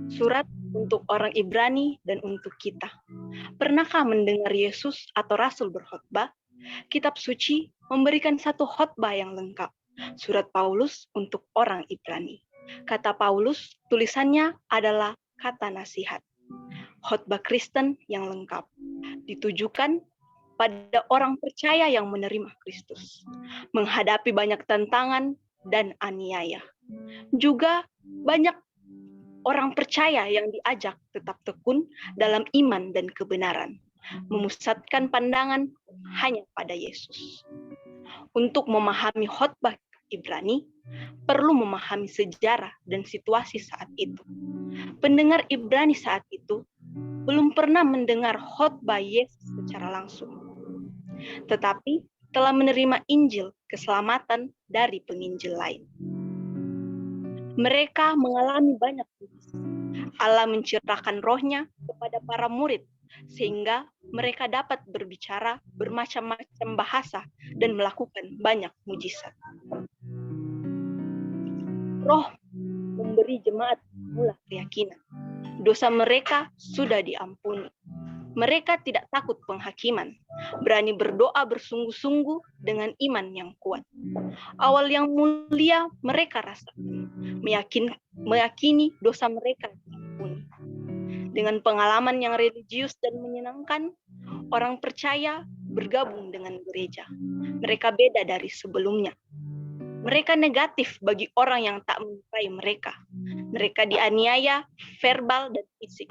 Surat untuk orang Ibrani dan untuk kita. Pernahkah mendengar Yesus atau Rasul berkhotbah? Kitab suci memberikan satu khotbah yang lengkap. Surat Paulus untuk orang Ibrani. Kata Paulus, tulisannya adalah kata nasihat. Khotbah Kristen yang lengkap. Ditujukan pada orang percaya yang menerima Kristus. Menghadapi banyak tantangan dan aniaya. Juga banyak orang percaya yang diajak tetap tekun dalam iman dan kebenaran. Memusatkan pandangan hanya pada Yesus. Untuk memahami khotbah Ibrani, perlu memahami sejarah dan situasi saat itu. Pendengar Ibrani saat itu belum pernah mendengar khotbah Yesus secara langsung. Tetapi telah menerima Injil keselamatan dari penginjil lain. Mereka mengalami banyak mujizat. Allah mencurahkan rohnya kepada para murid sehingga mereka dapat berbicara bermacam-macam bahasa dan melakukan banyak mujizat. Roh memberi jemaat mula keyakinan. Dosa mereka sudah diampuni. Mereka tidak takut penghakiman, berani berdoa bersungguh-sungguh dengan iman yang kuat. Awal yang mulia mereka rasakan, meyakini dosa mereka diampuni. Dengan pengalaman yang religius dan menyenangkan, orang percaya bergabung dengan gereja. Mereka beda dari sebelumnya. Mereka negatif bagi orang yang tak menyukai mereka. Mereka dianiaya, verbal dan fisik.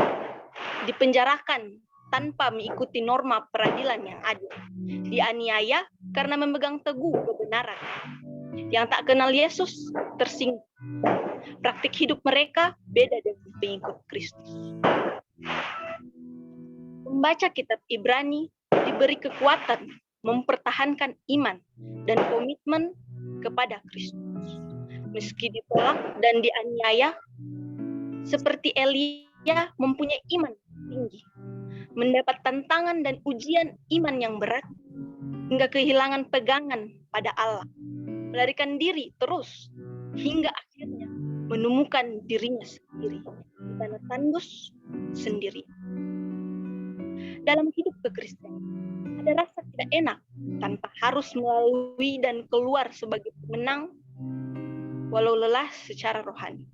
Dipenjarakan tanpa mengikuti norma peradilan yang adil. Dianiaya karena memegang teguh kebenaran. Yang tak kenal Yesus tersinggung. Praktik hidup mereka beda dengan pengikut Kristus. Membaca kitab Ibrani diberi kekuatan mempertahankan iman dan komitmen kepada Kristus. Meski ditolak dan dianiaya, seperti Elia mempunyai iman tinggi, mendapat tantangan dan ujian iman yang berat, hingga kehilangan pegangan pada Allah, melarikan diri terus, hingga akhirnya menemukan dirinya sendiri, di tanah tandus sendiri. Dalam hidup kekristenan, ada rasa tidak enak tanpa harus melalui dan keluar sebagai pemenang walau lelah secara rohani.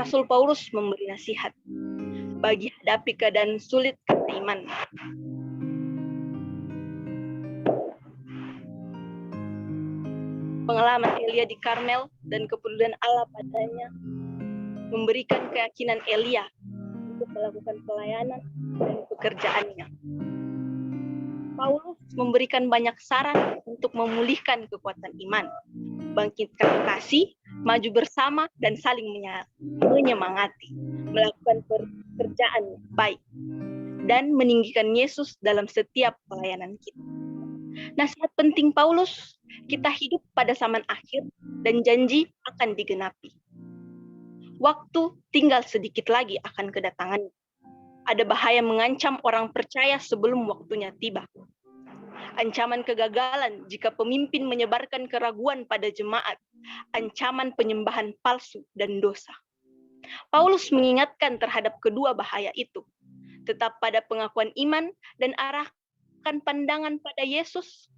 Rasul Paulus memberi nasihat bagi hadapi keadaan sulit karena iman. Pengalaman Elia di Karmel dan kepedulian Allah padanya memberikan keyakinan Elia untuk melakukan pelayanan dan pekerjaannya. Paulus memberikan banyak saran untuk memulihkan kekuatan iman, bangkitkan kasih, maju bersama, dan saling menyemangati, melakukan pekerjaan yang baik, dan meninggikan Yesus dalam setiap pelayanan kita. Nasihat penting Paulus, kita hidup pada zaman akhir dan janji akan digenapi. Waktu tinggal sedikit lagi akan kedatangannya. Ada bahaya mengancam orang percaya sebelum waktunya tiba. Ancaman kegagalan jika pemimpin menyebarkan keraguan pada jemaat, ancaman penyembahan palsu dan dosa. Paulus mengingatkan terhadap kedua bahaya itu. Tetap pada pengakuan iman dan arahkan pandangan pada Yesus.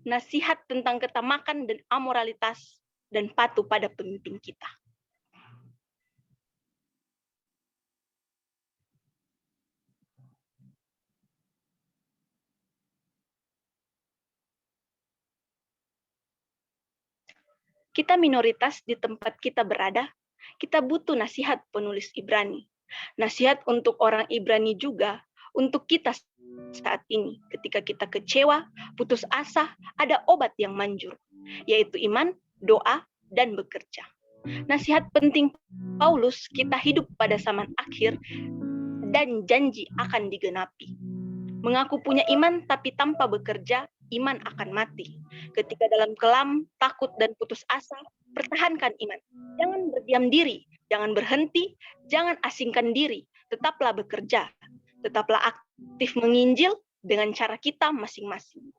Nasihat tentang ketamakan dan amoralitas dan patuh pada pemimpin kita. Kita minoritas di tempat kita berada, kita butuh nasihat penulis Ibrani. Nasihat untuk orang Ibrani juga, untuk kita saat ini. Ketika kita kecewa, putus asa, ada obat yang manjur, yaitu iman, doa, dan bekerja. Nasihat penting Paulus, kita hidup pada zaman akhir, dan janji akan digenapi. Mengaku punya iman tapi tanpa bekerja, iman akan mati. Ketika dalam kelam, takut, dan putus asa, pertahankan iman. Jangan berdiam diri, jangan berhenti, jangan asingkan diri. Tetaplah bekerja, tetaplah aktif menginjil dengan cara kita masing-masing.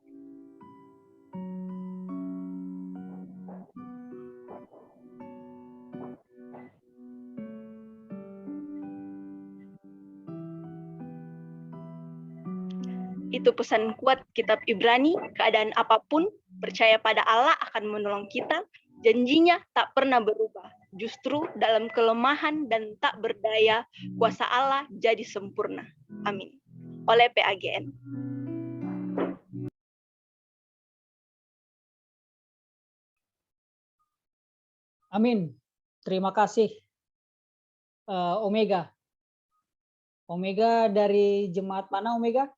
Itu pesan kuat kitab Ibrani, keadaan apapun, percaya pada Allah akan menolong kita, janjinya tak pernah berubah. Justru dalam kelemahan dan tak berdaya, kuasa Allah jadi sempurna. Amin. Oleh PAGN. Amin. Terima kasih Omega. Omega dari jemaat mana Omega?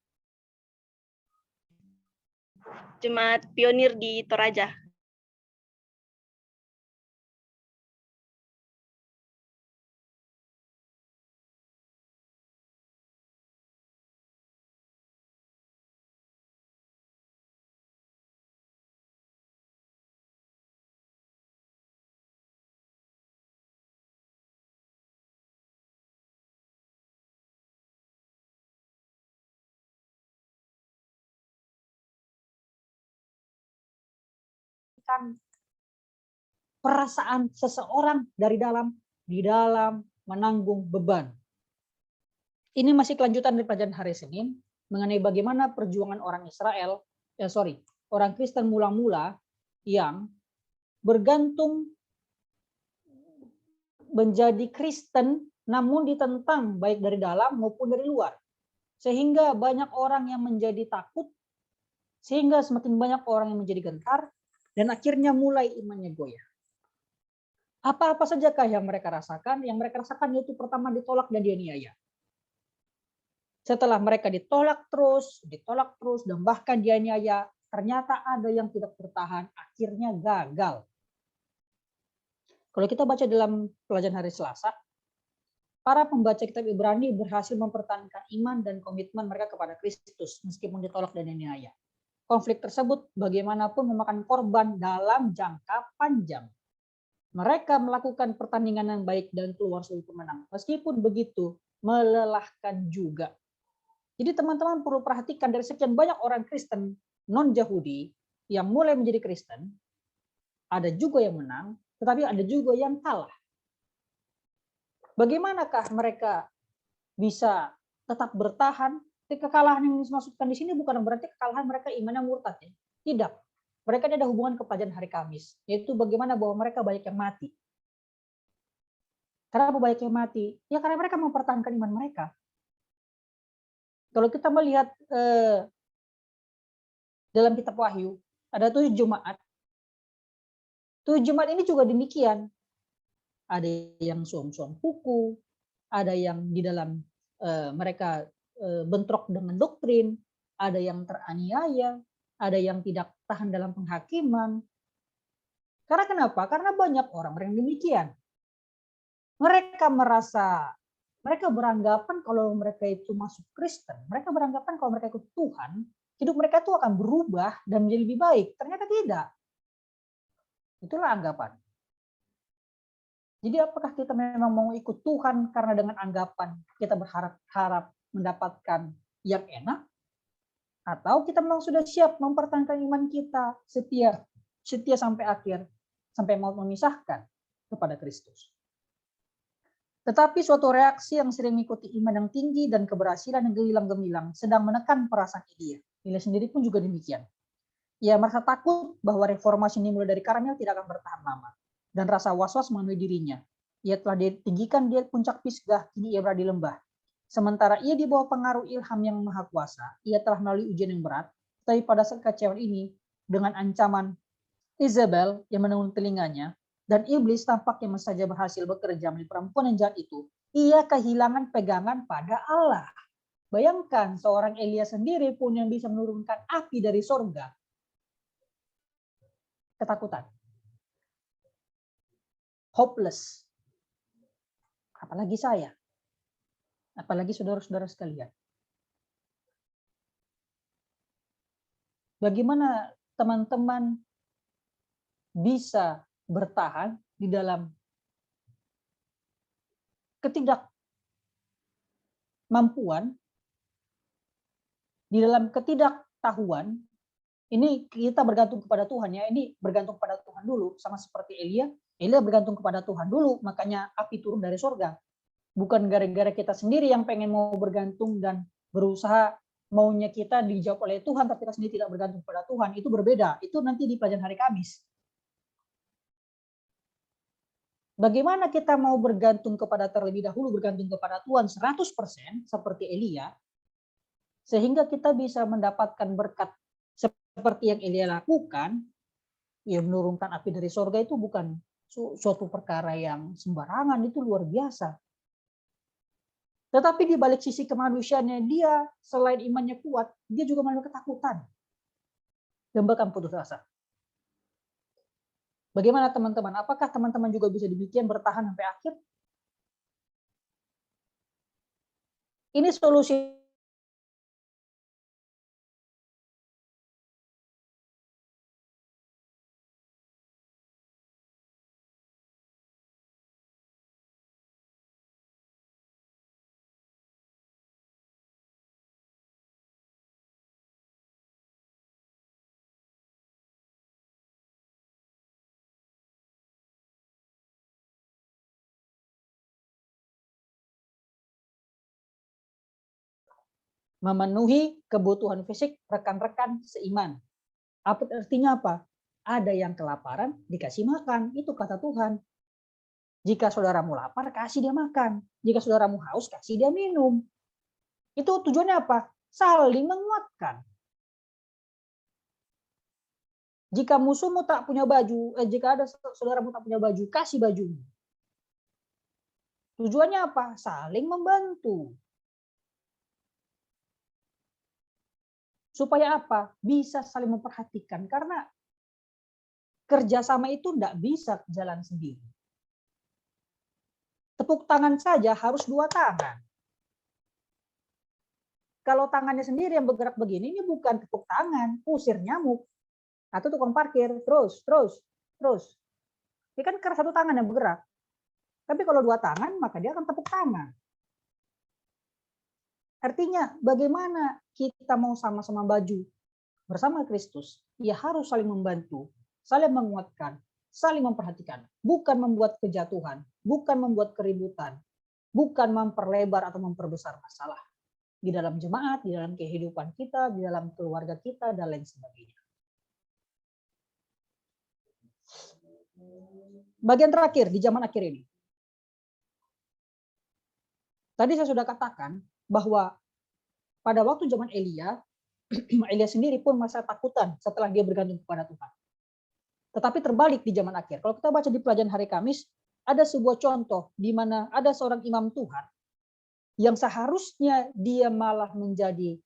Jemaat Pionir di Toraja. Perasaan seseorang dari di dalam menanggung beban. Ini masih kelanjutan dari pelajaran hari Senin mengenai bagaimana perjuangan orang orang Kristen mula-mula yang bergantung menjadi Kristen namun ditentang baik dari dalam maupun dari luar. Sehingga banyak orang yang menjadi takut, sehingga semakin banyak orang yang menjadi gentar, dan akhirnya mulai imannya goyah. Apa-apa sajakah yang mereka rasakan? Yang mereka rasakan yaitu pertama ditolak dan dianiaya. Setelah mereka ditolak terus, dan bahkan dianiaya, ternyata ada yang tidak bertahan, akhirnya gagal. Kalau kita baca dalam pelajaran hari Selasa, para pembaca kitab Ibrani berhasil mempertahankan iman dan komitmen mereka kepada Kristus meskipun ditolak dan dianiaya. Konflik tersebut bagaimanapun memakan korban dalam jangka panjang. Mereka melakukan pertandingan yang baik dan keluar sebagai pemenang. Meskipun begitu, melelahkan juga. Jadi teman-teman perlu perhatikan dari sekian banyak orang Kristen non-Yahudi yang mulai menjadi Kristen, ada juga yang menang, tetapi ada juga yang kalah. Bagaimanakah mereka bisa tetap bertahan? Kekalahan yang dimaksudkan di sini bukan berarti kekalahan mereka imannya murtad, ya. Tidak. Mereka ada hubungan ke pelajaran hari Kamis, yaitu bagaimana bahwa mereka banyak yang mati. Kenapa banyak yang mati? Ya karena mereka mempertahankan iman mereka. Kalau kita melihat dalam kitab Wahyu, ada 7 jemaat. 7 jemaat ini juga demikian. Ada yang suam-suam kuku, ada yang di dalam mereka bentrok dengan doktrin, ada yang teraniaya, ada yang tidak tahan dalam penghakiman. Karena kenapa? Karena banyak orang yang demikian. Mereka beranggapan kalau mereka itu masuk Kristen, mereka beranggapan kalau mereka ikut Tuhan, hidup mereka itu akan berubah dan menjadi lebih baik. Ternyata tidak. Itulah anggapan. Jadi apakah kita memang mau ikut Tuhan karena dengan anggapan kita berharap mendapatkan yang enak? Atau kita memang sudah siap mempertahankan iman kita setia sampai akhir, sampai mau memisahkan kepada Kristus. Tetapi suatu reaksi yang sering mengikuti iman yang tinggi dan keberhasilan yang gemilang-gemilang sedang menekan perasaan Elia. Elia sendiri pun juga demikian. Ia merasa takut bahwa reformasi ini mulai dari Karmel tidak akan bertahan lama. Dan rasa was-was memenuhi dirinya. Ia telah ditinggikan di puncak Pisgah, kini ia berada di lembah. Sementara ia di bawah pengaruh ilham yang maha kuasa, ia telah melalui ujian yang berat, tapi pada saat kekecewaan ini, dengan ancaman Isabel yang menenun telinganya, dan iblis tampaknya saja berhasil bekerja menjadi perempuan yang jahat itu, ia kehilangan pegangan pada Allah. Bayangkan seorang Elia sendiri pun yang bisa menurunkan api dari sorga. Ketakutan. Hopeless. Apalagi saya. Apalagi saudara-saudara sekalian. Bagaimana teman-teman bisa bertahan di dalam ketidakmampuan, di dalam ketidaktahuan? Ini kita bergantung kepada Tuhan, ya. Ini bergantung kepada Tuhan dulu, sama seperti Elia. Elia bergantung kepada Tuhan dulu, makanya api turun dari sorga. Bukan gara-gara kita sendiri yang pengen mau bergantung dan berusaha maunya kita dijawab oleh Tuhan, tapi kita sendiri tidak bergantung kepada Tuhan. Itu berbeda. Itu nanti di pelajaran hari Kamis. Bagaimana kita mau bergantung kepada terlebih dahulu, bergantung kepada Tuhan 100% seperti Elia, sehingga kita bisa mendapatkan berkat seperti yang Elia lakukan, ya menurunkan api dari sorga itu bukan suatu perkara yang sembarangan, itu luar biasa. Tetapi di balik sisi kemanusiaannya dia, selain imannya kuat, dia juga mengalami ketakutan dan bahkan putus asa. Bagaimana teman-teman? Apakah teman-teman juga bisa demikian bertahan sampai akhir? Ini solusi memenuhi kebutuhan fisik rekan-rekan seiman. Artinya apa? Ada yang kelaparan, dikasih makan. Itu kata Tuhan. Jika saudaramu lapar, kasih dia makan. Jika saudaramu haus, kasih dia minum. Itu tujuannya apa? Saling menguatkan. Jika musuhmu tak punya baju, jika ada saudaramu tak punya baju, kasih bajumu. Tujuannya apa? Saling membantu. Supaya apa? Bisa saling memperhatikan. Karena kerjasama itu tidak bisa jalan sendiri. Tepuk tangan saja harus 2 tangan. Kalau tangannya sendiri yang bergerak begini, ini bukan tepuk tangan, usir nyamuk. Atau tukang parkir, terus. Dia kan karena satu tangan yang bergerak. Tapi kalau dua tangan, maka dia akan tepuk tangan. Artinya, bagaimana kita mau sama-sama baju bersama Kristus, ya harus saling membantu, saling menguatkan, saling memperhatikan. Bukan membuat kejatuhan, bukan membuat keributan, bukan memperlebar atau memperbesar masalah. Di dalam jemaat, di dalam kehidupan kita, di dalam keluarga kita, dan lain sebagainya. Bagian terakhir di zaman akhir ini. Tadi saya sudah katakan bahwa pada waktu zaman Elia, Elia sendiri pun merasa takutan setelah dia bergantung kepada Tuhan. Tetapi terbalik di zaman akhir. Kalau kita baca di pelajaran hari Kamis, ada sebuah contoh di mana ada seorang imam Tuhan yang seharusnya dia malah menjadi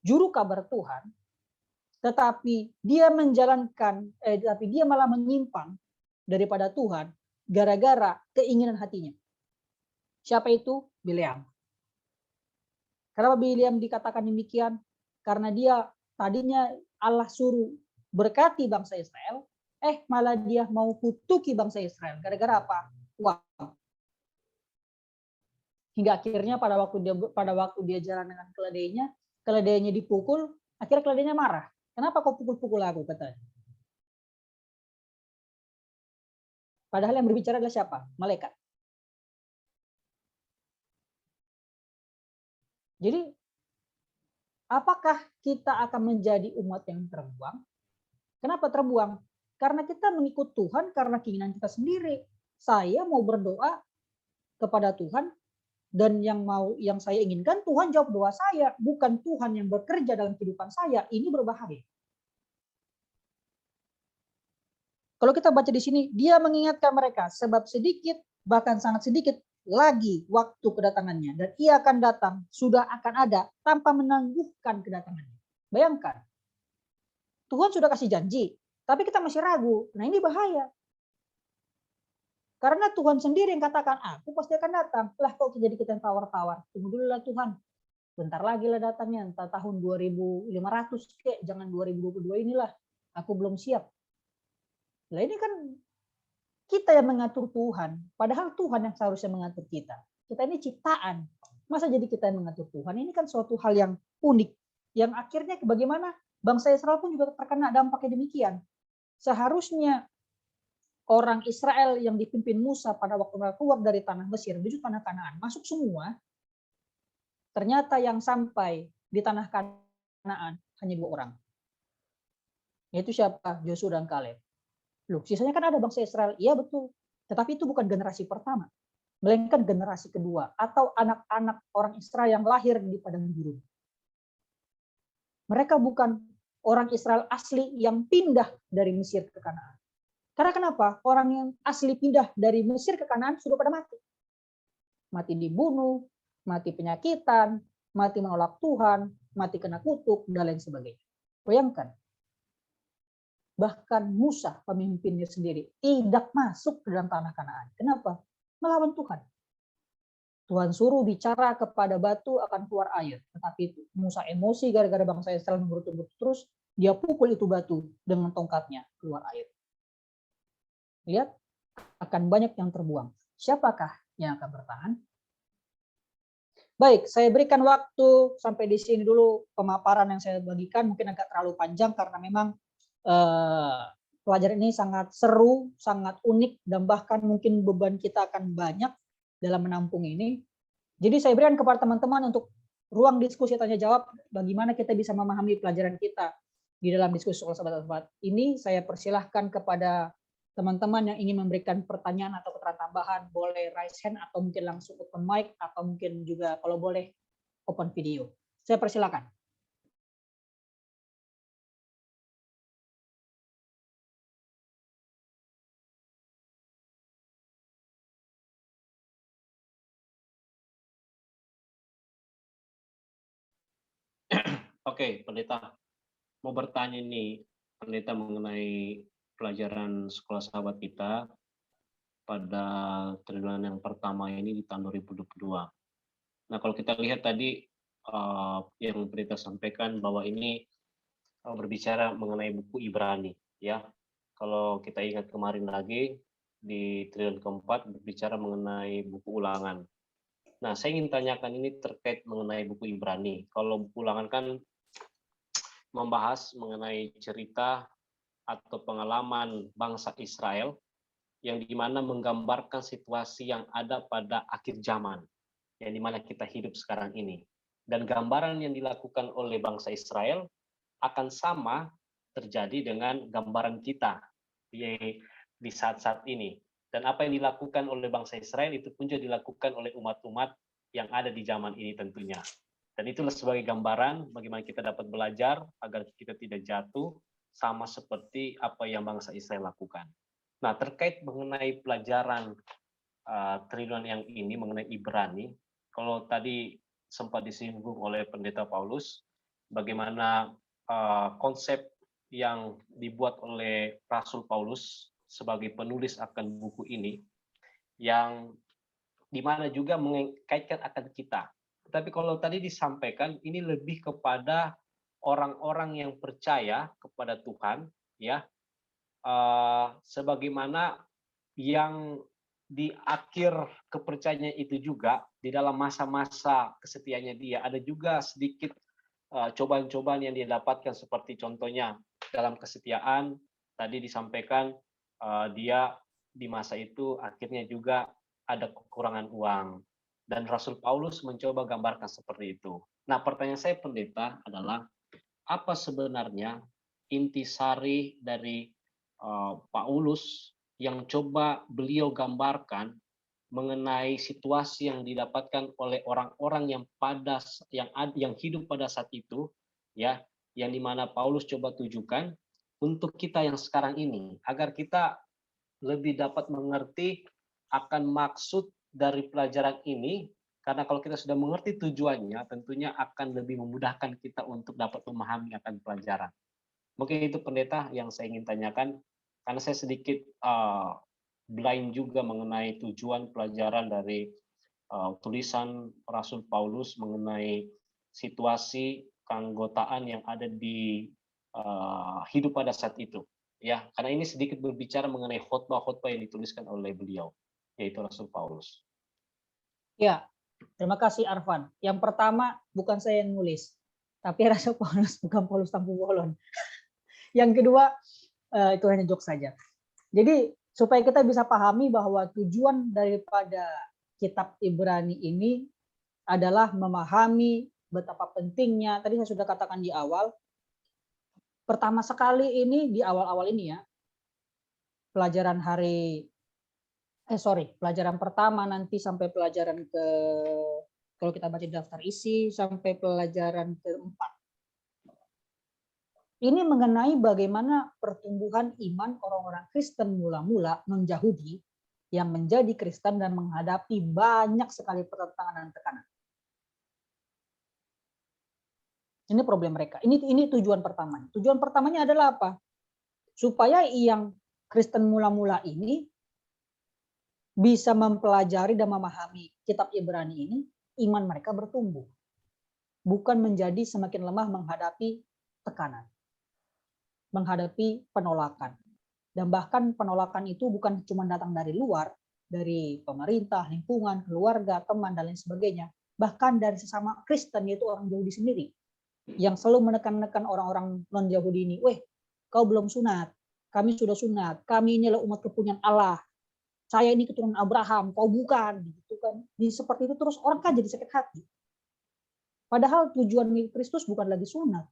juru kabar Tuhan, tetapi dia tapi dia malah menyimpang daripada Tuhan gara-gara keinginan hatinya. Siapa itu? Bileam. Kenapa Bileam dikatakan demikian? Karena dia tadinya Allah suruh berkati bangsa Israel, malah dia mau kutuki bangsa Israel. Gara-gara apa? Uang. Hingga akhirnya pada waktu dia jalan dengan keledainya dipukul, akhirnya keledainya marah. Kenapa kau pukul-pukul aku, katanya. Padahal yang berbicara adalah siapa? Malaikat. Jadi, apakah kita akan menjadi umat yang terbuang? Kenapa terbuang? Karena kita mengikut Tuhan karena keinginan kita sendiri. Saya mau berdoa kepada Tuhan, dan yang saya inginkan Tuhan jawab doa saya, bukan Tuhan yang bekerja dalam kehidupan saya. Ini berbahaya. Kalau kita baca di sini, dia mengingatkan mereka sebab sedikit, bahkan sangat sedikit lagi waktu kedatangannya, dan ia akan datang, sudah akan ada tanpa menangguhkan kedatangannya. Bayangkan, Tuhan sudah kasih janji, tapi kita masih ragu. Nah, ini bahaya. Karena Tuhan sendiri yang katakan, aku pasti akan datang. Lah kok jadi kita yang tawar-tawar. Tunggu dulu lah Tuhan. Bentar lagi lah datangnya, entah tahun 2500 kek, jangan 2022 inilah. Aku belum siap. Nah, ini kan kita yang mengatur Tuhan. Padahal Tuhan yang seharusnya mengatur kita. Kita ini ciptaan. Masa jadi kita yang mengatur Tuhan? Ini kan suatu hal yang unik. Yang akhirnya bagaimana bangsa Israel pun juga terkena dampaknya demikian. Seharusnya orang Israel yang dipimpin Musa pada waktu mereka keluar dari tanah Mesir menuju tanah Kanaan masuk semua. Ternyata yang sampai di tanah Kanaan hanya 2 orang. Yaitu siapa? Yosua dan Kaleb. Loh, sisanya kan ada bangsa Israel. Iya betul. Tetapi itu bukan generasi pertama. Melainkan generasi kedua. Atau anak-anak orang Israel yang lahir di padang gurun. Mereka bukan orang Israel asli yang pindah dari Mesir ke Kanaan. Karena kenapa? Orang yang asli pindah dari Mesir ke Kanaan sudah pada mati. Mati dibunuh, mati penyakitan, mati menolak Tuhan, mati kena kutuk, dan lain sebagainya. Bayangkan. Bahkan Musa, pemimpinnya sendiri, tidak masuk ke dalam tanah Kanaan. Kenapa? Melawan Tuhan. Tuhan suruh bicara kepada batu akan keluar air. Tetapi Musa emosi gara-gara bangsa Israel berturut-turut terus, dia pukul itu batu dengan tongkatnya, keluar air. Lihat, akan banyak yang terbuang. Siapakah yang akan bertahan? Baik, saya berikan waktu sampai di sini dulu pemaparan yang saya bagikan. Mungkin agak terlalu panjang karena memang pelajaran ini sangat seru, sangat unik, dan bahkan mungkin beban kita akan banyak dalam menampung ini. Jadi saya berikan kepada teman-teman untuk ruang diskusi tanya jawab, bagaimana kita bisa memahami pelajaran kita di dalam diskusi sekolah sahabat-sahabat ini. Saya persilahkan kepada teman-teman yang ingin memberikan pertanyaan atau keterangan tambahan, boleh raise hand atau mungkin langsung open mic, atau mungkin juga kalau boleh open video. Saya persilahkan. Oke, Pendeta. Mau bertanya nih, Pendeta, mengenai pelajaran sekolah sahabat kita pada triwulan yang pertama ini di tahun 2022. Nah, kalau kita lihat tadi yang Pendeta sampaikan bahwa ini berbicara mengenai buku Ibrani, ya. Kalau kita ingat kemarin lagi, di triliun keempat berbicara mengenai buku ulangan. Nah, saya ingin tanyakan ini terkait mengenai buku Ibrani. Kalau buku ulangan kan membahas mengenai cerita atau pengalaman bangsa Israel yang dimana menggambarkan situasi yang ada pada akhir zaman, yang dimana kita hidup sekarang ini. Dan gambaran yang dilakukan oleh bangsa Israel akan sama terjadi dengan gambaran kita di saat-saat ini. Dan apa yang dilakukan oleh bangsa Israel itu pun juga dilakukan oleh umat-umat yang ada di zaman ini tentunya. Dan itulah sebagai gambaran bagaimana kita dapat belajar agar kita tidak jatuh sama seperti apa yang bangsa Israel lakukan. Nah, terkait mengenai pelajaran triliun yang ini mengenai Ibrani, kalau tadi sempat disinggung oleh Pendeta Paulus, bagaimana konsep yang dibuat oleh Rasul Paulus sebagai penulis akan buku ini, yang dimana juga mengaitkan akan kita. Tapi kalau tadi disampaikan, ini lebih kepada orang-orang yang percaya kepada Tuhan, ya, sebagaimana yang di akhir kepercayaannya itu juga di dalam masa-masa kesetiaannya dia ada juga sedikit cobaan-cobaan yang dia dapatkan, seperti contohnya dalam kesetiaan tadi disampaikan dia di masa itu akhirnya juga ada kekurangan uang, dan Rasul Paulus mencoba gambarkan seperti itu. Nah, pertanyaan saya pendeta adalah apa sebenarnya intisari dari Paulus yang coba beliau gambarkan mengenai situasi yang didapatkan oleh orang-orang yang hidup pada saat itu, ya, yang dimana Paulus coba tujukan untuk kita yang sekarang ini agar kita lebih dapat mengerti akan maksud dari pelajaran ini, karena kalau kita sudah mengerti tujuannya tentunya akan lebih memudahkan kita untuk dapat memahami akan pelajaran. Mungkin itu pendeta yang saya ingin tanyakan, karena saya sedikit blind juga mengenai tujuan pelajaran dari tulisan Rasul Paulus mengenai situasi keanggotaan yang ada di hidup pada saat itu. Ya, karena ini sedikit berbicara mengenai khotbah-khotbah yang dituliskan oleh beliau, yaitu Rasul Paulus. Ya, terima kasih Arfan. Yang pertama, bukan saya yang nulis, tapi Rasul Paulus, bukan Paulus Tampu Bolon. Yang kedua, itu hanya jokes saja. Jadi supaya kita bisa pahami bahwa tujuan daripada kitab Ibrani ini adalah memahami betapa pentingnya, tadi saya sudah katakan di awal, pertama sekali ini di awal-awal ini ya, pelajaran pertama nanti sampai pelajaran kalau kita baca daftar isi sampai pelajaran keempat. Ini mengenai bagaimana pertumbuhan iman orang-orang Kristen mula-mula non-Yahudi yang menjadi Kristen dan menghadapi banyak sekali pertentangan dan tekanan. Ini problem mereka. Ini tujuan pertamanya. Tujuan pertamanya adalah apa? Supaya yang Kristen mula-mula ini bisa mempelajari dan memahami kitab Ibrani ini, iman mereka bertumbuh. Bukan menjadi semakin lemah menghadapi tekanan, menghadapi penolakan. Dan bahkan penolakan itu bukan cuma datang dari luar, dari pemerintah, lingkungan, keluarga, teman, dan lain sebagainya. Bahkan dari sesama Kristen, yaitu orang Yahudi sendiri, yang selalu menekan-nekan orang-orang non-Yahudi ini, weh, kau belum sunat, kami sudah sunat, kami inilah umat kepunyaan Allah, saya ini keturunan Abraham, kau bukan, gitu kan. Seperti itu terus orang kan jadi sakit hati. Padahal tujuan Kristus bukan lagi sunat,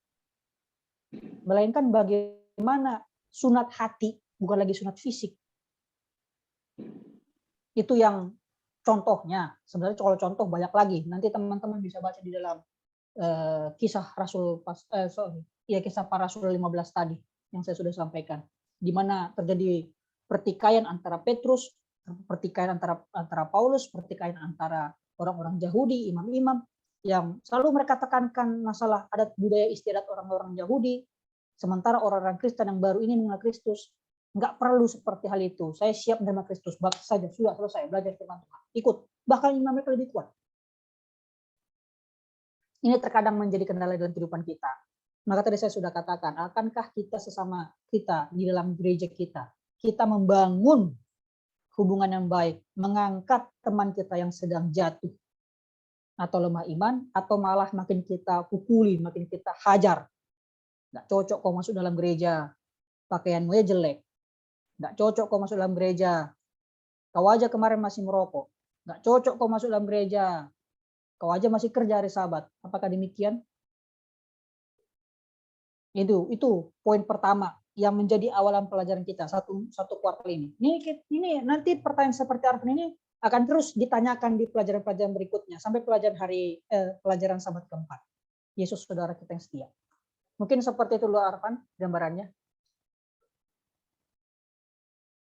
melainkan bagaimana sunat hati, bukan lagi sunat fisik. Itu yang contohnya. Sebenarnya kalau contoh banyak lagi. Nanti teman-teman bisa baca di dalam kisah kisah para rasul 15 tadi yang saya sudah sampaikan, di mana terjadi pertikaian antara Petrus, pertikaian antara Paulus, pertikaian antara orang-orang Yahudi, imam-imam, yang selalu mereka tekankan masalah adat budaya istiadat orang-orang Yahudi, sementara orang-orang Kristen yang baru ini mengenal Kristus nggak perlu seperti hal itu. Saya siap menerima Kristus, baptis saja, sudah selesai, belajar firman Tuhan, ikut. Bahkan iman mereka lebih kuat. Ini terkadang menjadi kendala dalam kehidupan kita. Maka tadi saya sudah katakan, akankah kita sesama kita di dalam gereja kita membangun hubungan yang baik, mengangkat teman kita yang sedang jatuh atau lemah iman, atau malah makin kita pukuli, makin kita hajar. Nggak cocok kau masuk dalam gereja, pakaianmu ya jelek. Nggak cocok kau masuk dalam gereja, kau aja kemarin masih merokok. Nggak cocok kau masuk dalam gereja, kau aja masih kerja hari Sabat. Apakah demikian? Itu poin pertama yang menjadi awalan pelajaran kita satu kuartal ini. Ini nanti pertanyaan seperti Arvin ini akan terus ditanyakan di pelajaran-pelajaran berikutnya sampai pelajaran Sabat keempat. Yesus saudara kita yang setia. Mungkin seperti itu loh Arfan gambarannya.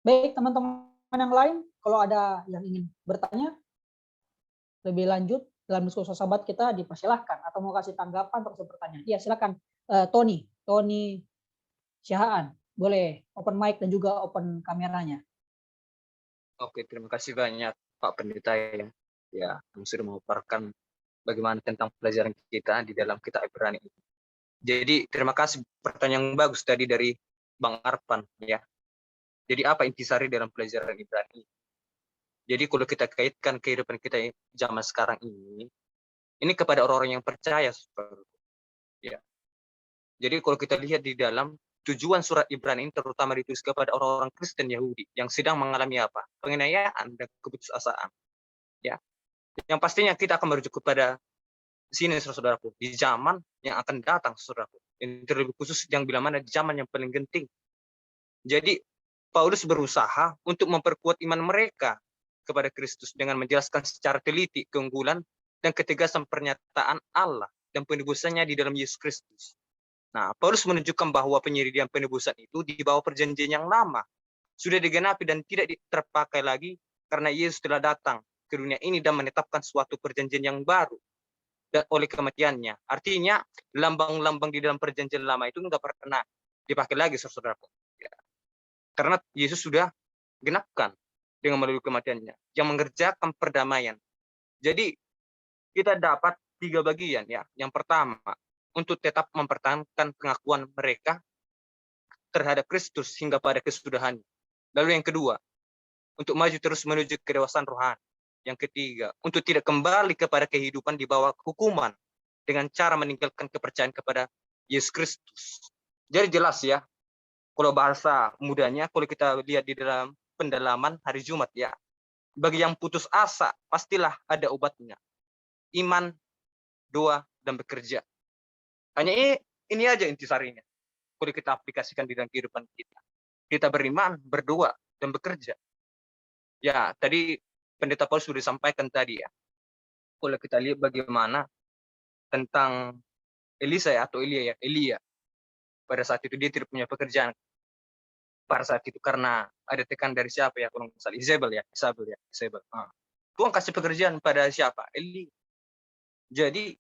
Baik teman-teman yang lain, kalau ada yang ingin bertanya lebih lanjut dalam diskusi Sabat kita dipersilahkan, atau mau kasih tanggapan atau bertanya. Iya silakan. Tony Syahaan, boleh open mic dan juga open kameranya. Oke, terima kasih banyak Pak Pendeta ya yang sudah memaparkan bagaimana tentang pelajaran kita di dalam kitab Ibrani ini. Jadi terima kasih, pertanyaan yang bagus tadi dari Bang Arfan ya. Jadi apa intisari dalam pelajaran Ibrani? Jadi kalau kita kaitkan kehidupan kita zaman sekarang ini kepada orang-orang yang percaya, ya. Jadi kalau kita lihat di dalam tujuan surat Ibrani ini terutama ditulis kepada orang-orang Kristen Yahudi yang sedang mengalami apa? Penganiayaan dan keputusasaan. Ya. Yang pastinya kita akan merujuk kepada sini saudaraku, di zaman yang akan datang saudaraku. Yang terlebih khusus yang bila mana di zaman yang paling genting. Jadi Paulus berusaha untuk memperkuat iman mereka kepada Kristus dengan menjelaskan secara teliti keunggulan dan ketegasan pernyataan Allah dan penebusannya di dalam Yesus Kristus. Nah, Paulus menunjukkan bahwa penyediaan penebusan itu di bawah perjanjian yang lama sudah digenapi dan tidak terpakai lagi karena Yesus telah datang ke dunia ini dan menetapkan suatu perjanjian yang baru dan oleh kematiannya. Artinya lambang-lambang di dalam perjanjian lama itu nggak pernah dipakai lagi, saudaraku. Ya. Karena Yesus sudah genapkan dengan melalui kematiannya yang mengerjakan perdamaian. Jadi kita dapat 3 bagian ya. Yang pertama, untuk tetap mempertahankan pengakuan mereka terhadap Kristus hingga pada kesudahannya. Lalu yang kedua, untuk maju terus menuju kedewasaan rohani. Yang ketiga, untuk tidak kembali kepada kehidupan di bawah hukuman dengan cara meninggalkan kepercayaan kepada Yesus Kristus. Jadi jelas ya, kalau bahasa mudanya, kalau kita lihat di dalam pendalaman hari Jumat ya, bagi yang putus asa, pastilah ada obatnya. Iman, doa, dan bekerja. Hanya ini aja intisarinya. Kalau kita aplikasikan di dalam kehidupan kita. Kita beriman, berdoa, dan bekerja. Ya, tadi Pendeta Paulus sudah disampaikan tadi ya. Kalau kita lihat bagaimana tentang Elisa ya, atau Elia. Pada saat itu dia tidak punya pekerjaan. Pada saat itu karena ada tekan dari siapa ya, kalau misalnya Isabel. Tuhan kasih pekerjaan pada siapa? Elia. Jadi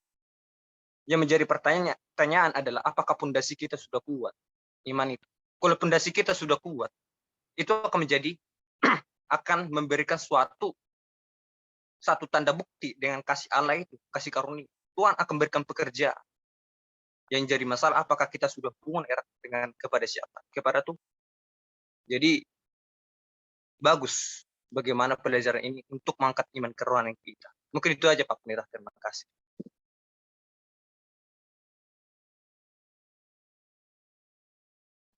yang menjadi pertanyaan adalah apakah pondasi kita sudah kuat? Iman itu. Kalau pondasi kita sudah kuat, itu akan menjadi akan memberikan satu tanda bukti dengan kasih Allah itu, kasih karunia. Tuhan akan berikan pekerjaan. Yang jadi masalah apakah kita sudah hubungan erat dengan kepada siapa? Kepada Tuhan. Jadi bagus bagaimana pelajaran ini untuk mengangkat iman kerohanian kita. Mungkin itu aja Pak Pendeta. Terima kasih.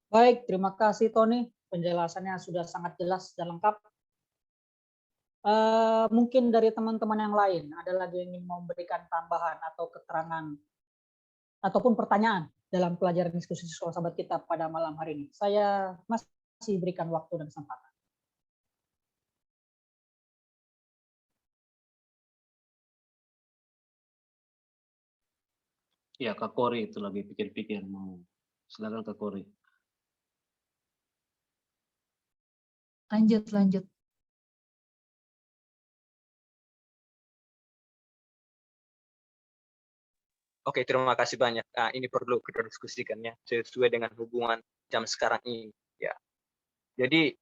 Baik, terima kasih Tony. Penjelasannya sudah sangat jelas dan lengkap. Mungkin dari teman-teman yang lain, ada lagi yang ingin memberikan tambahan atau keterangan ataupun pertanyaan dalam pelajaran diskusi sekolah sahabat kita pada malam hari ini. Saya masih berikan waktu dan kesempatan. Ya, Kak Kori itu lagi pikir-pikir mau. Silakan Kak Kori. Lanjut. Oke, terima kasih banyak. Nah, ini perlu kita diskusikan ya, sesuai dengan hubungan jam sekarang ini. Ya, jadi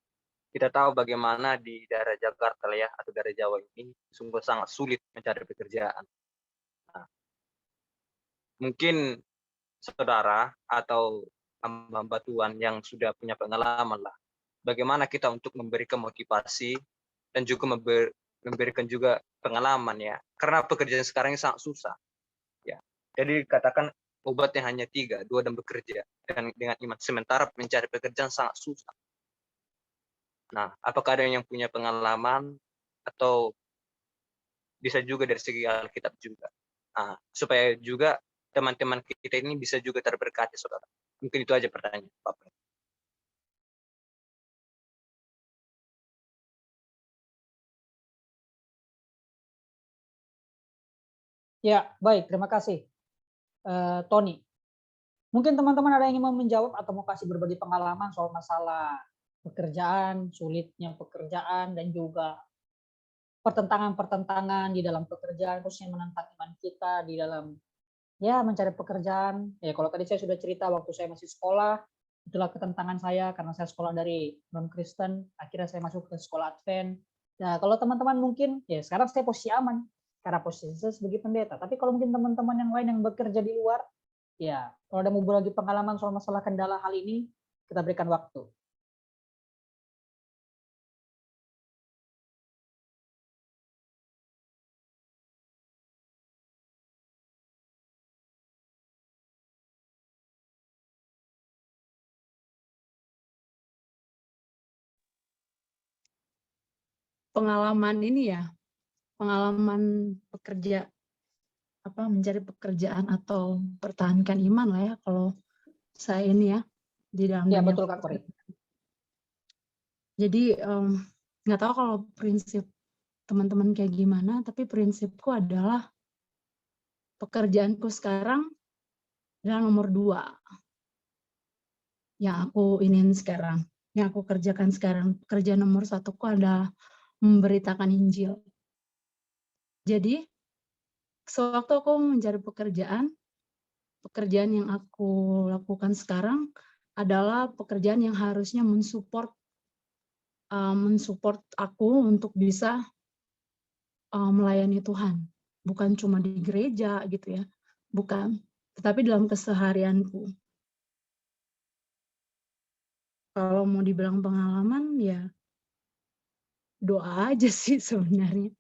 kita tahu bagaimana di daerah Jakarta ya, atau daerah Jawa ini sungguh sangat sulit mencari pekerjaan. Nah, mungkin saudara atau hamba Tuhan yang sudah punya pengalaman lah, bagaimana kita untuk memberikan motivasi dan juga memberikan juga pengalaman ya. Karena pekerjaan sekarang ini sangat susah. Ya. Jadi katakan obatnya hanya 3, 2 dan bekerja dan dengan iman. Sementara mencari pekerjaan sangat susah. Nah, apakah ada yang punya pengalaman atau bisa juga dari segi Alkitab juga? Nah, supaya juga teman-teman kita ini bisa juga terberkati, saudara. Mungkin itu aja pertanyaan, Pak. Ya, baik. Terima kasih, Tony. Mungkin teman-teman ada yang ingin menjawab atau mau kasih berbagi pengalaman soal masalah pekerjaan, sulitnya pekerjaan, dan juga pertentangan-pertentangan di dalam pekerjaan, khususnya menentang iman kita di dalam ya mencari pekerjaan. Ya kalau tadi saya sudah cerita waktu saya masih sekolah, itulah ketentangan saya karena saya sekolah dari non-Kristen, akhirnya saya masuk ke sekolah Advent. Nah kalau teman-teman mungkin, ya sekarang saya posisi aman, karena posisi saya sebagai pendeta. Tapi kalau mungkin teman-teman yang lain yang bekerja di luar, ya kalau ada mau berbagi pengalaman soal masalah kendala hal ini, kita berikan waktu. Pengalaman ini ya, pengalaman pekerja mencari pekerjaan atau pertahankan iman lah ya kalau saya ini ya di dalam Ya dunia betul Kak Kori. Jadi nggak tahu kalau prinsip teman-teman kayak gimana, tapi prinsipku adalah pekerjaanku sekarang adalah nomor 2 yang aku ingin sekarang, yang aku kerjakan sekarang. Pekerjaan nomor 1ku adalah memberitakan Injil. Jadi sewaktu aku mencari pekerjaan yang aku lakukan sekarang adalah pekerjaan yang harusnya mensupport aku untuk bisa melayani Tuhan, bukan cuma di gereja gitu ya, bukan, tetapi dalam keseharianku. Kalau mau dibilang pengalaman ya doa aja sih sebenarnya.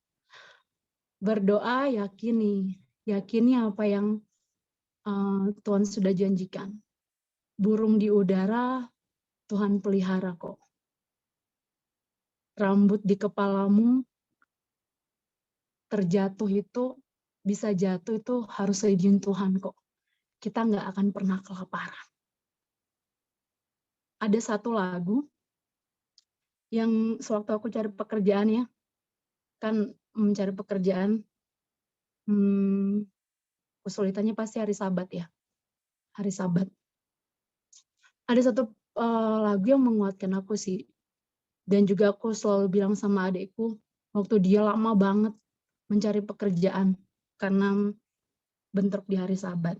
Berdoa, yakini apa yang Tuhan sudah janjikan. Burung di udara Tuhan pelihara kok. Rambut di kepalamu terjatuh itu, bisa jatuh itu harus izin Tuhan kok. Kita nggak akan pernah kelaparan. Ada satu lagu yang sewaktu aku cari pekerjaan ya, kan mencari pekerjaan, kesulitannya pasti hari Sabat ya, hari Sabat. Ada satu lagu yang menguatkan aku sih, dan juga aku selalu bilang sama adikku, waktu dia lama banget mencari pekerjaan karena bentrok di hari Sabat.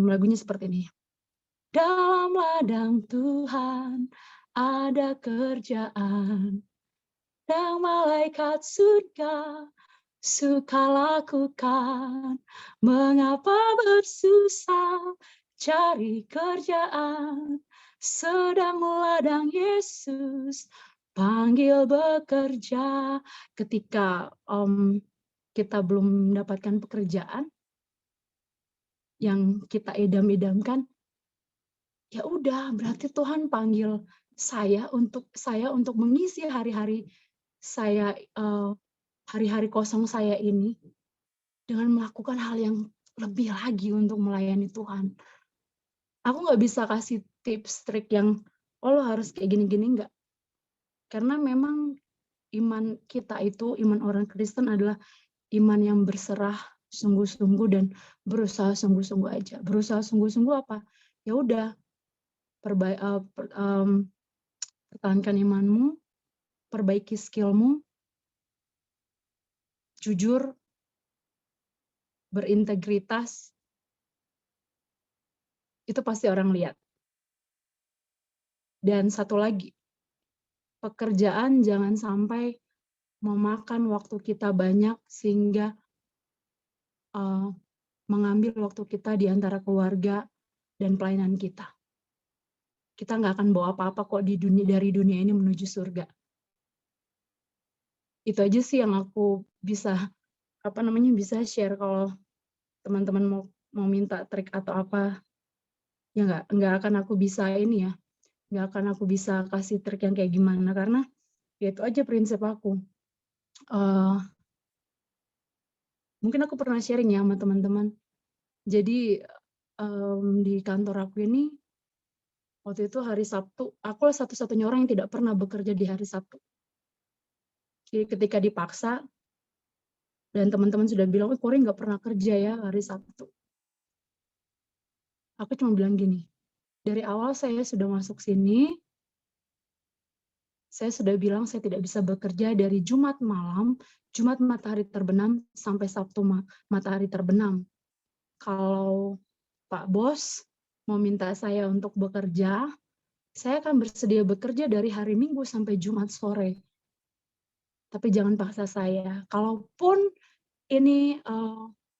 Lagunya seperti ini. Dalam ladang Tuhan ada kerjaan, dan malaikat surga suka lakukan. Mengapa bersusah cari kerjaan, sedang ladang Yesus panggil bekerja. Ketika kita belum mendapatkan pekerjaan yang kita idam-idamkan, ya udah berarti Tuhan panggil saya untuk mengisi hari-hari saya, hari-hari kosong saya ini dengan melakukan hal yang lebih lagi untuk melayani Tuhan. Aku nggak bisa kasih tips trik yang lo harus kayak gini-gini, nggak. Karena memang iman kita itu, iman orang Kristen adalah iman yang berserah sungguh-sungguh dan berusaha sungguh-sungguh aja. Berusaha sungguh-sungguh apa? Ya udah, pertahankan imanmu, perbaiki skillmu, jujur, berintegritas, itu pasti orang lihat. Dan satu lagi, pekerjaan jangan sampai memakan waktu kita banyak sehingga mengambil waktu kita di antara keluarga dan pelayanan kita. Kita nggak akan bawa apa-apa kok dari dunia ini menuju surga. Itu aja sih yang aku bisa bisa share. Kalau teman-teman mau minta trik atau apa, ya nggak akan aku bisa ini ya, nggak akan aku bisa kasih trik yang kayak gimana, karena ya itu aja prinsip aku. Mungkin aku pernah sharing ya sama teman-teman. Jadi di kantor aku ini waktu itu hari Sabtu, aku satu-satunya orang yang tidak pernah bekerja di hari Sabtu. Jadi ketika dipaksa dan teman-teman sudah bilang, oh Kori nggak pernah kerja ya hari Sabtu. Aku cuma bilang gini, dari awal saya sudah masuk sini, saya sudah bilang saya tidak bisa bekerja dari Jumat malam, Jumat matahari terbenam, sampai Sabtu matahari terbenam. Kalau Pak Bos mau minta saya untuk bekerja, saya akan bersedia bekerja dari hari Minggu sampai Jumat sore. Tapi jangan paksa saya. Kalaupun ini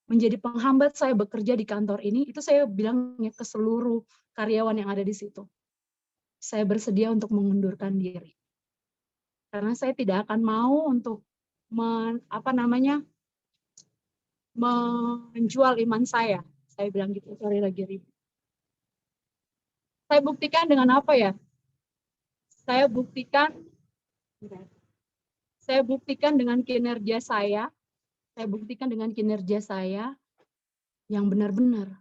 menjadi penghambat saya bekerja di kantor ini, itu saya bilangnya ke seluruh karyawan yang ada di situ. Saya bersedia untuk mengundurkan diri. Karena saya tidak akan mau untuk menjual iman saya. Saya bilang gitu, sorry lagi ribut. Saya buktikan dengan apa ya? Saya buktikan dengan kinerja saya. Saya buktikan dengan kinerja saya yang benar-benar.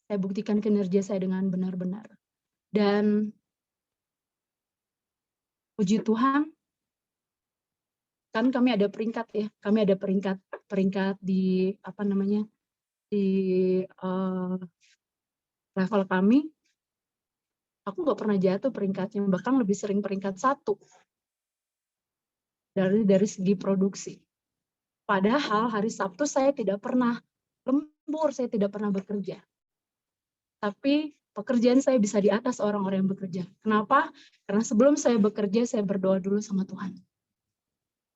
Saya buktikan kinerja saya dengan benar-benar. Dan puji Tuhan, kan kami ada peringkat ya. Kami ada peringkat di di level kami. Aku nggak pernah jatuh peringkatnya, bahkan lebih sering peringkat 1 dari segi produksi. Padahal hari Sabtu saya tidak pernah lembur, saya tidak pernah bekerja. Tapi pekerjaan saya bisa di atas orang-orang yang bekerja. Kenapa? Karena sebelum saya bekerja, saya berdoa dulu sama Tuhan.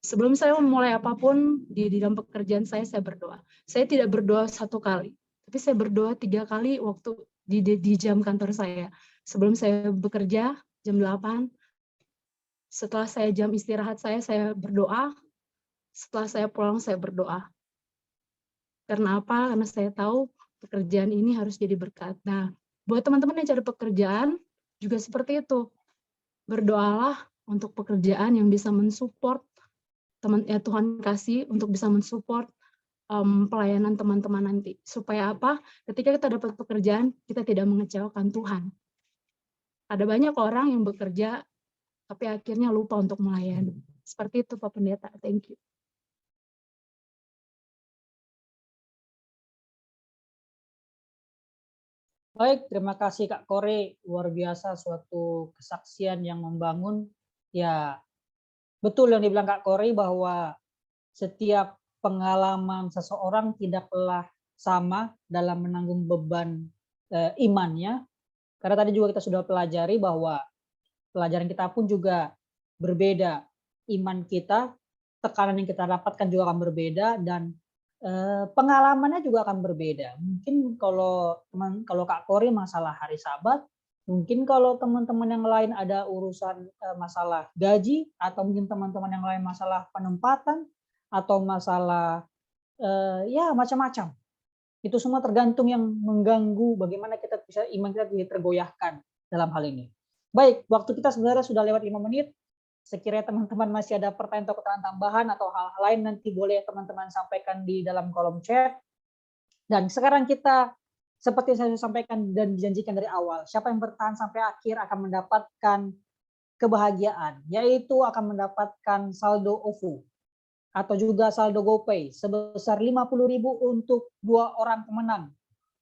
Sebelum saya memulai apapun di dalam pekerjaan saya berdoa. Saya tidak berdoa 1 kali, tapi saya berdoa 3 kali waktu di jam kantor saya. Sebelum saya bekerja, jam 8. Setelah saya jam istirahat saya berdoa. Setelah saya pulang, saya berdoa. Karena apa? Karena saya tahu pekerjaan ini harus jadi berkat. Nah, buat teman-teman yang cari pekerjaan, juga seperti itu. Berdoalah untuk pekerjaan yang bisa mensupport Tuhan kasih untuk bisa mensupport pelayanan teman-teman nanti. Supaya apa? Ketika kita dapat pekerjaan, kita tidak mengecewakan Tuhan. Ada banyak orang yang bekerja, tapi akhirnya lupa untuk melayani. Seperti itu Pak Pendeta. Thank you. Baik, terima kasih Kak Kore. Luar biasa suatu kesaksian yang membangun. Ya, betul yang dibilang Kak Kore bahwa setiap pengalaman seseorang tidaklah sama dalam menanggung beban imannya. Karena tadi juga kita sudah pelajari bahwa pelajaran kita pun juga berbeda. Iman kita, tekanan yang kita dapatkan juga akan berbeda, dan pengalamannya juga akan berbeda. Mungkin kalau Kak Kori masalah hari Sabat, mungkin kalau teman-teman yang lain ada urusan masalah gaji, atau mungkin teman-teman yang lain masalah penempatan, atau masalah ya macam-macam. Itu semua tergantung yang mengganggu bagaimana kita bisa iman kita tidak tergoyahkan dalam hal ini. Baik, waktu kita sebenarnya sudah lewat 5 menit. Sekiranya teman-teman masih ada pertanyaan atau keterangan tambahan atau hal-hal lain, nanti boleh teman-teman sampaikan di dalam kolom chat. Dan sekarang kita, seperti yang saya sampaikan dan dijanjikan dari awal, siapa yang bertahan sampai akhir akan mendapatkan kebahagiaan, yaitu akan mendapatkan saldo OVO atau juga saldo GoPay sebesar 50.000 untuk 2 orang pemenang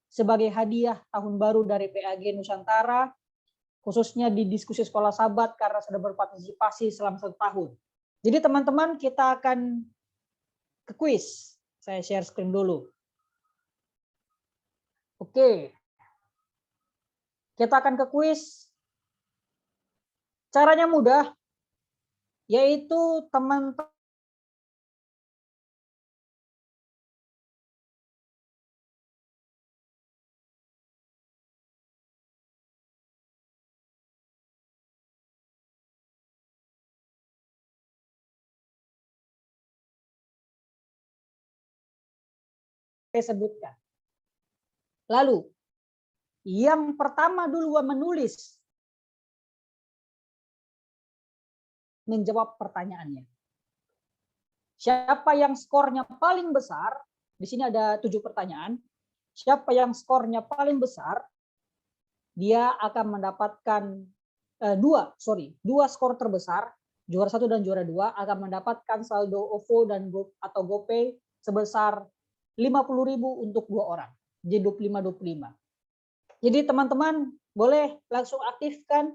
sebagai hadiah tahun baru dari PAG Nusantara, khususnya di diskusi sekolah sahabat karena sudah berpartisipasi selama 1 tahun. Jadi teman-teman, kita akan ke kuis. Saya share screen dulu. Oke. Kita akan ke kuis. Caranya mudah, yaitu teman-teman saya sebutkan. Lalu, yang pertama duluan menulis menjawab pertanyaannya. Siapa yang skornya paling besar, di sini ada 7 pertanyaan. Siapa yang skornya paling besar, dia akan mendapatkan dua skor terbesar, juara 1 dan juara 2 akan mendapatkan saldo OVO dan atau GoPay sebesar 50.000 untuk 2 orang. Jadi 25-25. Jadi teman-teman boleh langsung aktifkan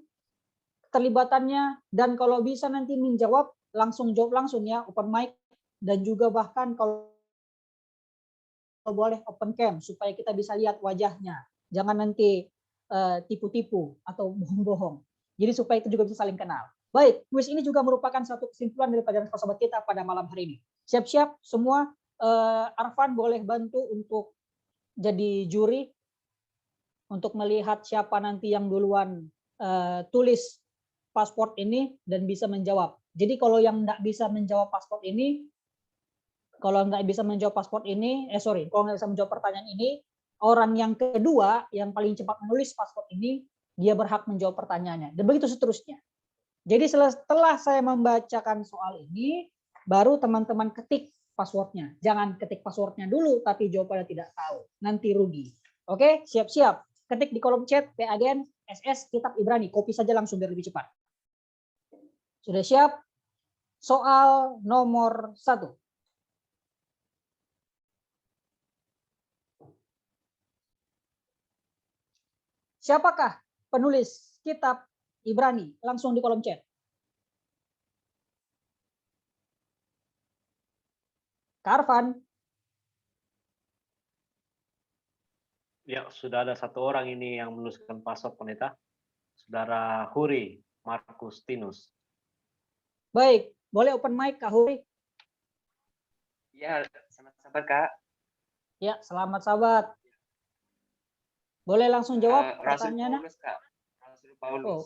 keterlibatannya, dan kalau bisa nanti menjawab langsung jawab langsung ya, open mic, dan juga bahkan kalau boleh open cam supaya kita bisa lihat wajahnya. Jangan nanti tipu-tipu atau bohong-bohong. Jadi supaya itu juga bisa saling kenal. Baik, kuis ini juga merupakan satu kesimpulan dari pelajaran Sekolah Sahabat kita pada malam hari ini. Siap-siap semua. Arfan boleh bantu untuk jadi juri untuk melihat siapa nanti yang duluan tulis paspor ini dan bisa menjawab. Jadi kalau yang nggak bisa menjawab paspor ini, kalau nggak bisa menjawab pertanyaan ini, orang yang kedua yang paling cepat menulis paspor ini, dia berhak menjawab pertanyaannya. Dan begitu seterusnya. Jadi setelah saya membacakan soal ini, baru teman-teman ketik passwordnya. Jangan ketik passwordnya dulu, tapi jawabannya tidak tahu. Nanti rugi. Oke, siap-siap. Ketik di kolom chat, PAGN, SS, Kitab Ibrani. Copy saja langsung biar lebih cepat. Sudah siap? Soal nomor 1. Siapakah penulis Kitab Ibrani? Langsung di kolom chat. Karvan. Ya, sudah ada 1 orang ini yang menuliskan password, Pendeta. Saudara Huri Markus Tinus. Baik, boleh open mic Kak Huri? Ya, selamat sahabat Kak. Ya, selamat sahabat. Boleh langsung jawab pertanyaannya? Rasul Paulus, Kak. Rasul Paulus. Oh,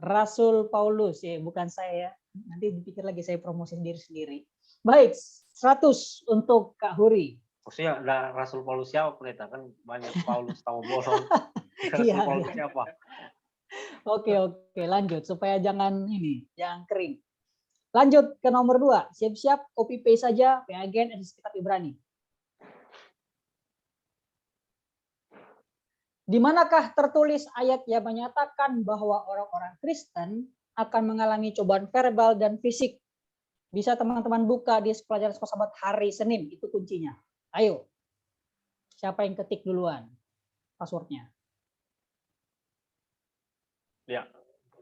Rasul Paulus, ya bukan saya. Nanti dipikir lagi saya promosi sendiri-sendiri. Baik, 100 untuk Kak Huri. Maksudnya ada Rasul Paulus siapa, Pendeta? Kan banyak Paulus tahu bohong. Rasul Iya, Paulus iya. siapa? Oke, lanjut supaya jangan kering. Lanjut ke nomor 2. Siap-siap copy paste saja PAGN SS Kitab Ibrani. Di manakah tertulis ayat yang menyatakan bahwa orang-orang Kristen akan mengalami cobaan verbal dan fisik? Bisa teman-teman buka di pelajaran Sekolah Sahabat hari Senin, itu kuncinya. Ayo. Siapa yang ketik duluan passwordnya? Ya,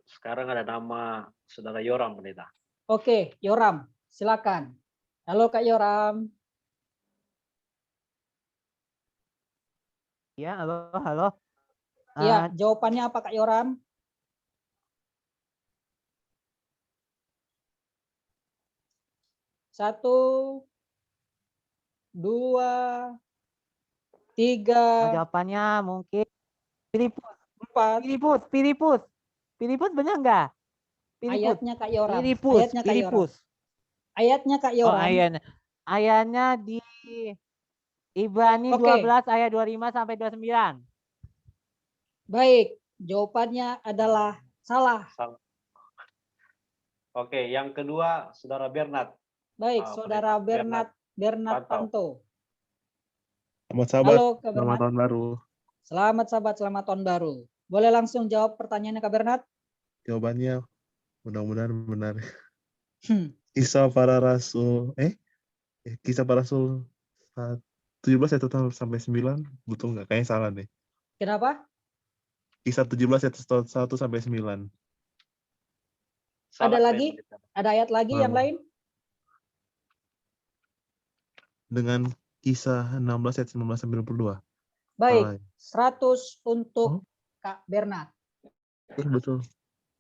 sekarang ada nama Saudara Yoram, Pendeta. Oke, Yoram, silakan. Halo Kak Yoram. Ya, halo. Ya, jawabannya apa Kak Yoram? Satu, 2, 3, Jawabannya mungkin Filipus. 4. Filipus benar nggak? Ayatnya Kak Yoram. Filipus. Ayatnya Kak Yoram. Ayatnya di Ibrani Oke. 12 ayat 25 sampai 29. Baik, jawabannya adalah salah. Oke, yang kedua Saudara Bernard. Baik, Saudara Pendeta. Bernard Panto. Selamat sahabat, Halo Kak selamat Bernard. tahun baru. Selamat sahabat, selamat tahun baru. Boleh langsung jawab pertanyaannya Kak Bernard? Jawabannya mudah-mudahan benar. Kisah para Rasul, Kisah para Rasul 17 ayat 1 sampai 9, betul nggak? Kayaknya salah deh. Kenapa? Kisah 17 ayat 1 sampai 9. Ada lagi? Ada ayat lagi yang lain? Dengan Kisah 16 ayat 19 sampai 22. Baik, 100 untuk Kak Bernard. Betul.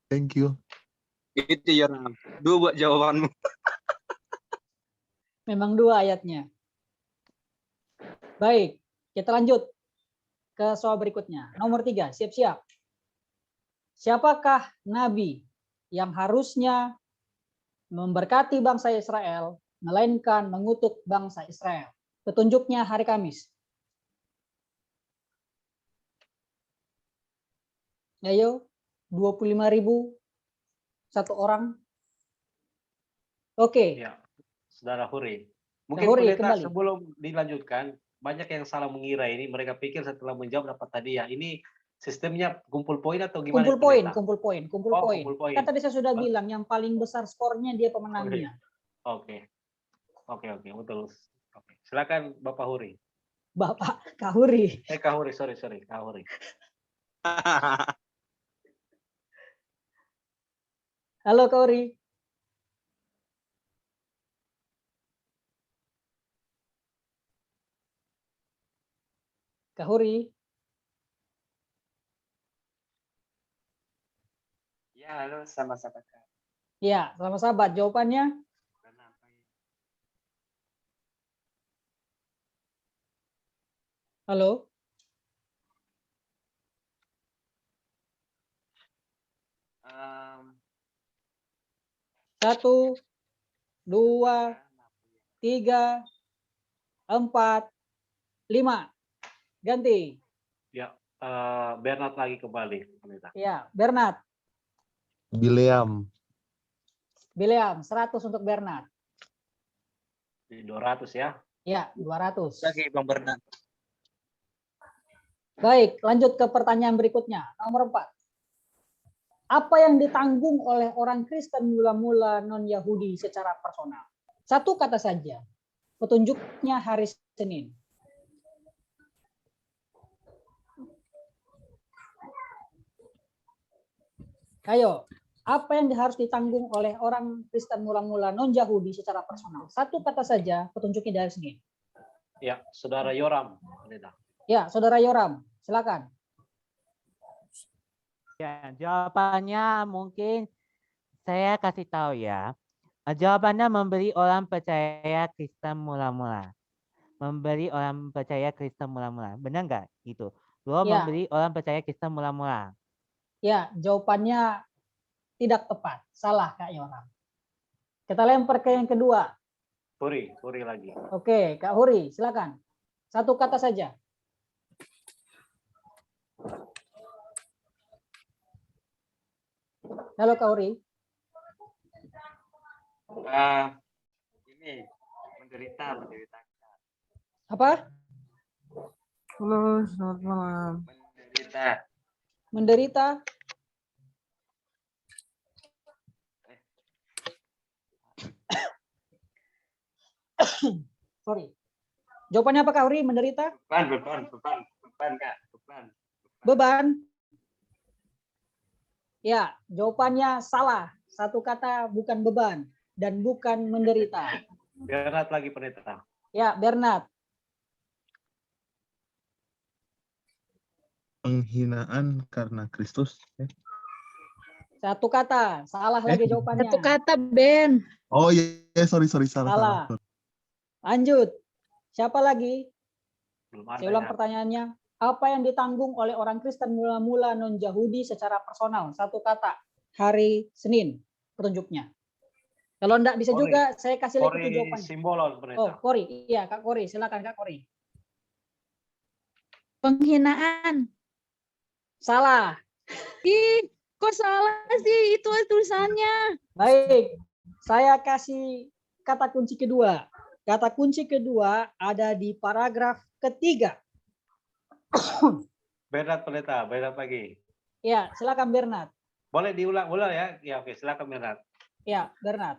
Thank you. Itu Yoram. 2 buat jawabanmu. Memang 2 ayatnya. Baik, kita lanjut ke soal berikutnya. Nomor 3, siap-siap. Siapakah nabi yang harusnya memberkati bangsa Israel, melainkan mengutuk bangsa Israel? Petunjuknya hari Kamis. Ayo, 25.000 satu orang. Oke. Ya, Saudara Huri. Mungkin Huri, pendeta kembali. sebelum dilanjutkan, banyak yang salah mengira ini. Mereka pikir setelah menjawab dapat hadiah. Ini sistemnya kumpul poin atau gimana? Kumpul poin, pendeta? kumpul poin, kumpul Oh, poin. kumpul poin. Kan tadi saya sudah bilang yang paling besar skornya dia pemenangnya. Oke, betul. Oke. Silakan Bapak Huri. Bapak Kak Huri. Kak Huri, sorry, Kak Huri. Halo Kak Huri. Kak Huri. Ya, halo, sama-sama Kak. Ya, selamat sahabat. Jawabannya? Halo? Satu, 2, 3, 4, 5. Ganti. Ya, Bernard lagi kembali. Pendeta. Ya, Bernard. Bileam. Bileam, 100 untuk Bernard. 200 ya. Ya, 200. Lagi Bang Bernard. Baik, lanjut ke pertanyaan berikutnya. Nomor 4. Apa yang ditanggung oleh orang Kristen mula-mula non-Yahudi secara personal? Satu kata saja. Petunjuknya hari Senin. Ayo, apa yang harus ditanggung oleh orang Kristen mula-mula non-Yahudi secara personal? Satu kata saja, petunjuknya dari Senin. Ya, Saudara Yoram. Pendeta. Ya, Saudara Yoram, silakan. Ya, jawabannya mungkin saya kasih tahu ya. Jawabannya memberi orang percaya Kristen mula-mula. Memberi orang percaya Kristen mula-mula. Benar nggak itu? Bahwa Ya. memberi orang percaya Kristen mula-mula. Ya, jawabannya tidak tepat. Salah, Kak Yoram. Kita lempar ke yang kedua. Huri lagi. Oke, Kak Huri, silakan. Satu kata saja. Halo Kak Huri. Ini menderita. Apa? Halo, selamat malam. Menderita. Sorry. Jawabannya apa Kak Huri? Menderita? Beban Kak. Beban. Ya, jawabannya salah. Satu kata, bukan beban dan bukan menderita. Bernard lagi pendeta. Ya, Bernard. Penghinaan karena Kristus. Satu kata, salah lagi jawabannya. Satu kata, Ben. Oh iya, sorry, Salah. Lanjut. Siapa lagi? Belum ada. Saya ulang pertanyaannya. Apa yang ditanggung oleh orang Kristen mula-mula non-Yahudi secara personal? Satu kata. Hari Senin. Petunjuknya. Kalau enggak bisa Kori. juga, saya kasih lagi Kori jawabannya. Simbolon pendeta. Oh, Kori. Iya, Kak Kori. Silakan Kak Kori. Penghinaan. Salah. Ih, kok salah sih? Itu tulisannya. Baik. Saya kasih kata kunci kedua. Kata kunci kedua ada di paragraf ketiga. Bernard pendeta, Bernard lagi. Ya, silakan Bernard. Boleh diulang ya? Ya, oke, silakan Bernard. Ya, Bernard.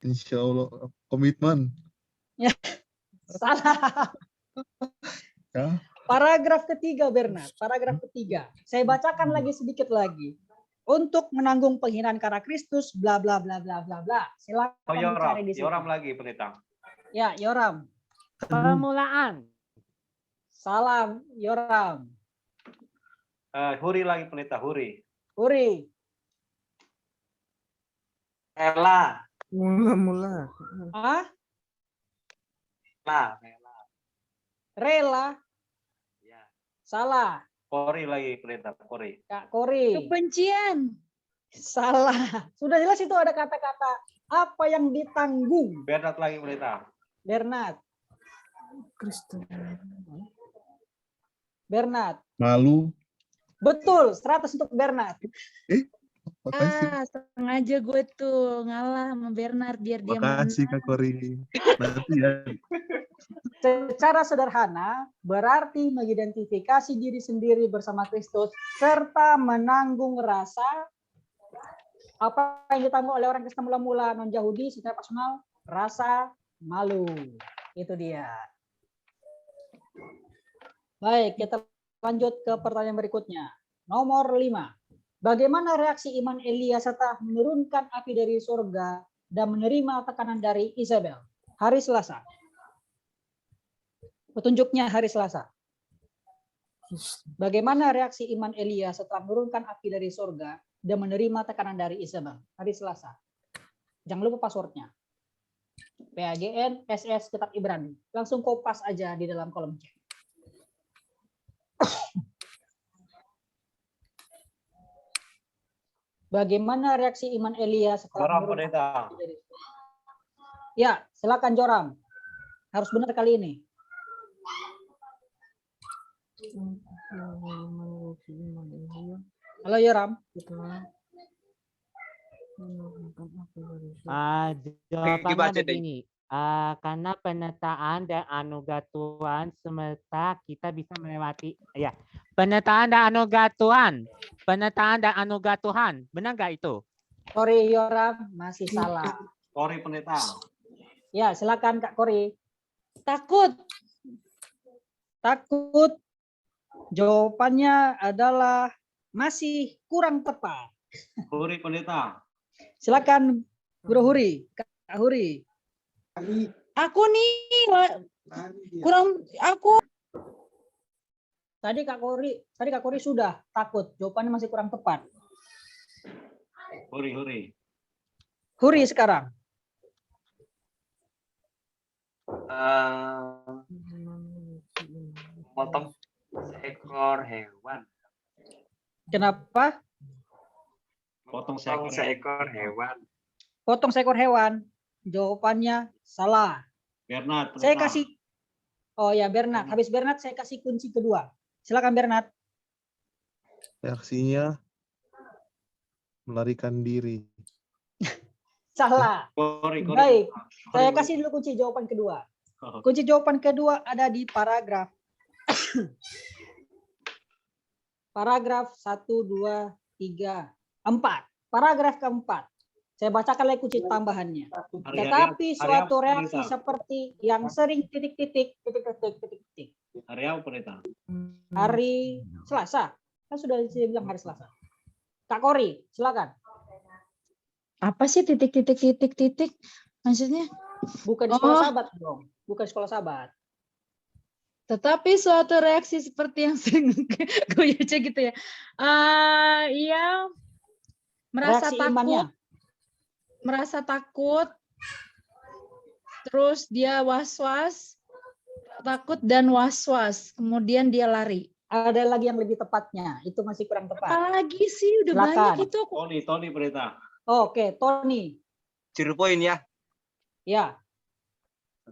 Insya Allah komitmen. Ya, salah. Ya. Paragraf ketiga Bernard. Paragraf ketiga. Saya bacakan lagi sedikit lagi. Untuk menanggung penghinaan karena Kristus, bla bla bla bla bla bla. Silakan Oh, mencari di situ. Yoram lagi pendeta. Ya, Yoram. Permulaan. Salam, Yoram. Huri lagi pendeta, Huri. Huri. Rela. Mula-mula. Ah? Rela. Rela. Ya. Salah. Kori lagi pendeta, Kori. Kak Kori. Kebencian. Salah. Sudah jelas itu ada kata-kata apa yang ditanggung. Bernard lagi pendeta. Bernard. Kristen. Bernard. Malu. Betul, 100 untuk Bernard. Makasih. Sengaja gue tuh ngalah sama Bernard biar dia Makasih menang. Kak Kori. Nanti ya. Secara sederhana, berarti mengidentifikasi diri sendiri bersama Kristus serta menanggung rasa apa yang ditanggung oleh orang Kristen mula-mula non-Yahudi secara personal, rasa malu. Itu dia. Baik, kita lanjut ke pertanyaan berikutnya. Nomor 5. Bagaimana reaksi iman Elia setelah menurunkan api dari surga dan menerima tekanan dari Isabel? Hari Selasa. Petunjuknya hari Selasa. Bagaimana reaksi iman Elia setelah menurunkan api dari surga dan menerima tekanan dari Isabel? Hari Selasa. Jangan lupa passwordnya. PAGN SS Kitab Ibrani. Langsung kopas aja di dalam kolom chat. Bagaimana reaksi iman Elia setelah Joram, menurunkan Pendeta. api dari surga? Ya, silakan Joram. Harus benar kali ini. Halo Yoram. Jawabannya Dibaca deh. begini. Karena penyertaan dan anugerah Tuhan semesta kita bisa melewati ya penyertaan dan anugerah Tuhan, penyertaan dan anugerah Tuhan, benar nggak itu? Sorry Yoram, masih salah. Kori Pendeta. Ya, silakan Kak Kori. Takut. Takut. Jawabannya adalah masih kurang tepat. Kori Pendeta. Silakan Bro Huri, Kak Huri. Aku nih kurang aku. Tadi Kak Kori sudah takut. Jawabannya masih kurang tepat. Huri. Huri sekarang. Potong seekor hewan. Kenapa? Potong Seekor hewan. Potong seekor hewan. Jawabannya salah. Bernard. Saya kasih. Oh ya Bernard. Habis Bernard saya kasih kunci kedua. Silakan Bernard. Reaksinya melarikan diri. Salah. Kori. Baik. Saya kasih dulu kunci jawaban kedua. Kunci jawaban kedua ada di paragraf. Paragraf 1, 2, 3, 4. Paragraf keempat. Saya bacakan lagi kunci tambahannya. Tetapi suatu reaksi seperti yang sering titik-titik. Hari apa Pendeta? Hari Selasa. Kan sudah saya bilang hari Selasa. Kak Kori, silakan. Apa sih titik? Maksudnya? Bukan di sekolah sahabat dong. Bukan sekolah sahabat. Tetapi suatu reaksi seperti yang sering gue baca gitu ya. Ia merasa Reaksi takut. imannya. Merasa takut, terus dia was-was, takut dan was-was, kemudian dia lari. Ada lagi yang lebih tepatnya, itu masih kurang tepat. Apalagi sih, udah Silakan. banyak itu. Tony Pendeta. Oke, Tony. 0 poin ya. Ya,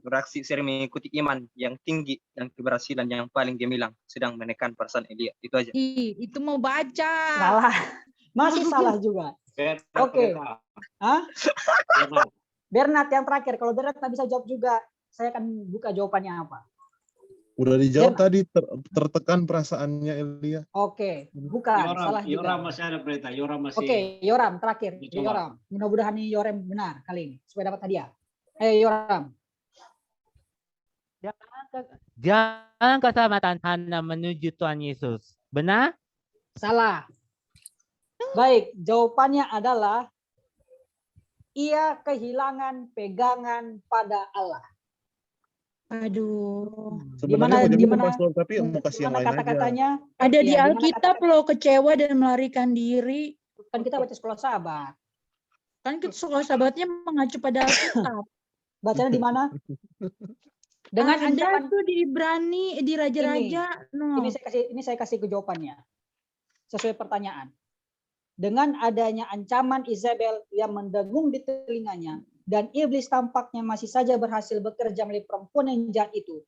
Reaksi sering mengikuti iman yang tinggi dan keberhasilan yang paling gemilang sedang menekan perasaan Elia. Itu aja. Itu mau baca. salah. Masih salah juga. Oke. Hah? Bernard yang terakhir. Kalau Bernard tak bisa jawab juga, saya akan buka jawabannya apa. Udah dijawab tadi, tertekan perasaannya Elia. Oke, bukan. Salah juga. Yoram masih ada Pendeta. Yoram masih. Oke, Yoram terakhir. Dicoba. Yoram. Mudah-mudahan ini Yoram benar kali ini supaya dapat hadiah. Ayo Yoram. Jalan keselamatan hanya menuju Tuhan Yesus. Benar? Salah. Baik, jawabannya adalah ia kehilangan pegangan pada Allah. Aduh. Sebenarnya Di mana tapi mau kasih yang lain aja. kata-katanya? Ada di Ya, di mana Alkitab loh, kecewa dan melarikan diri. Kan kita baca sekolah sahabat. Kan sekolah sahabatnya mengacu pada Alkitab. Bacanya di mana? Dengan ada ancaman tuh di Ibrani, di Raja-Raja. No. ini saya kasih ke jawabannya sesuai pertanyaan. Dengan adanya ancaman Isabel yang mendengung di telinganya dan iblis tampaknya masih saja berhasil bekerja melalui perempuan yang jahat itu,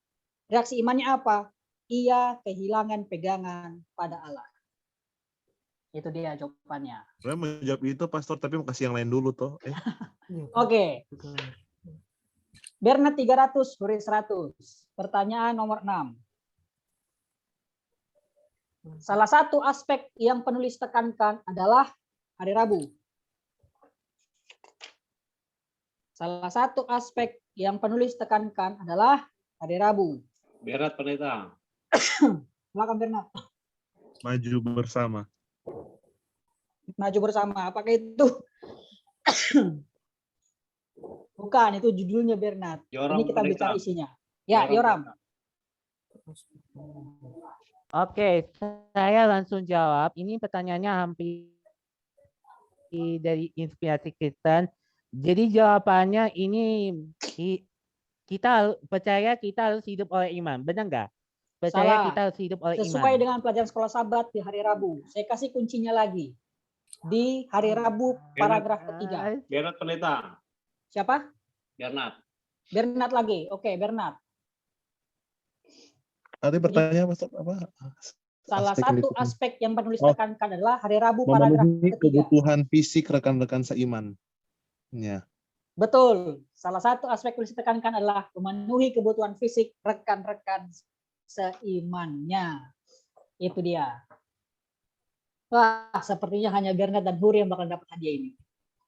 Reaksi imannya apa? Ia kehilangan pegangan pada Allah. Itu dia jawabannya. Saya menjawab itu, Pastor, tapi mau kasih yang lain dulu toh. Oke. Bernat 300, Huri 100. Pertanyaan nomor 6. Salah satu aspek yang penulis tekankan adalah hari Rabu. Salah satu aspek yang penulis tekankan adalah hari Rabu. Bernat Pendeta. Silakan Bernat. Maju bersama. Maju bersama. Apakah itu? Bukan, itu judulnya Bernat. Yoram Ini kita Pendeta. bicara isinya. Ya, Yoram. Oke, saya langsung jawab. Ini pertanyaannya hampir dari Inspirasi Kristen. Jadi jawabannya ini kita percaya kita harus hidup oleh iman. Benar nggak? Percaya Salah. kita harus hidup oleh Sesuai iman. dengan pelajaran sekolah Sabat di hari Rabu. Saya kasih kuncinya lagi. Di hari Rabu paragraf ketiga. Bernat Pendeta. Siapa? Bernat. Bernat lagi. Oke, Bernat. Tadi pertanyaan Pastor apa? Salah Aspek satu berikutnya. aspek yang penulis tekankan adalah hari Rabu paragraf Memenuhi ketiga. kebutuhan fisik rekan-rekan seiman. Ya. Betul. Salah satu aspek yang ditekankan adalah memenuhi kebutuhan fisik rekan-rekan seimannya. Itu dia. Wah, sepertinya hanya Bernat dan Huri yang bakal dapat hadiah ini.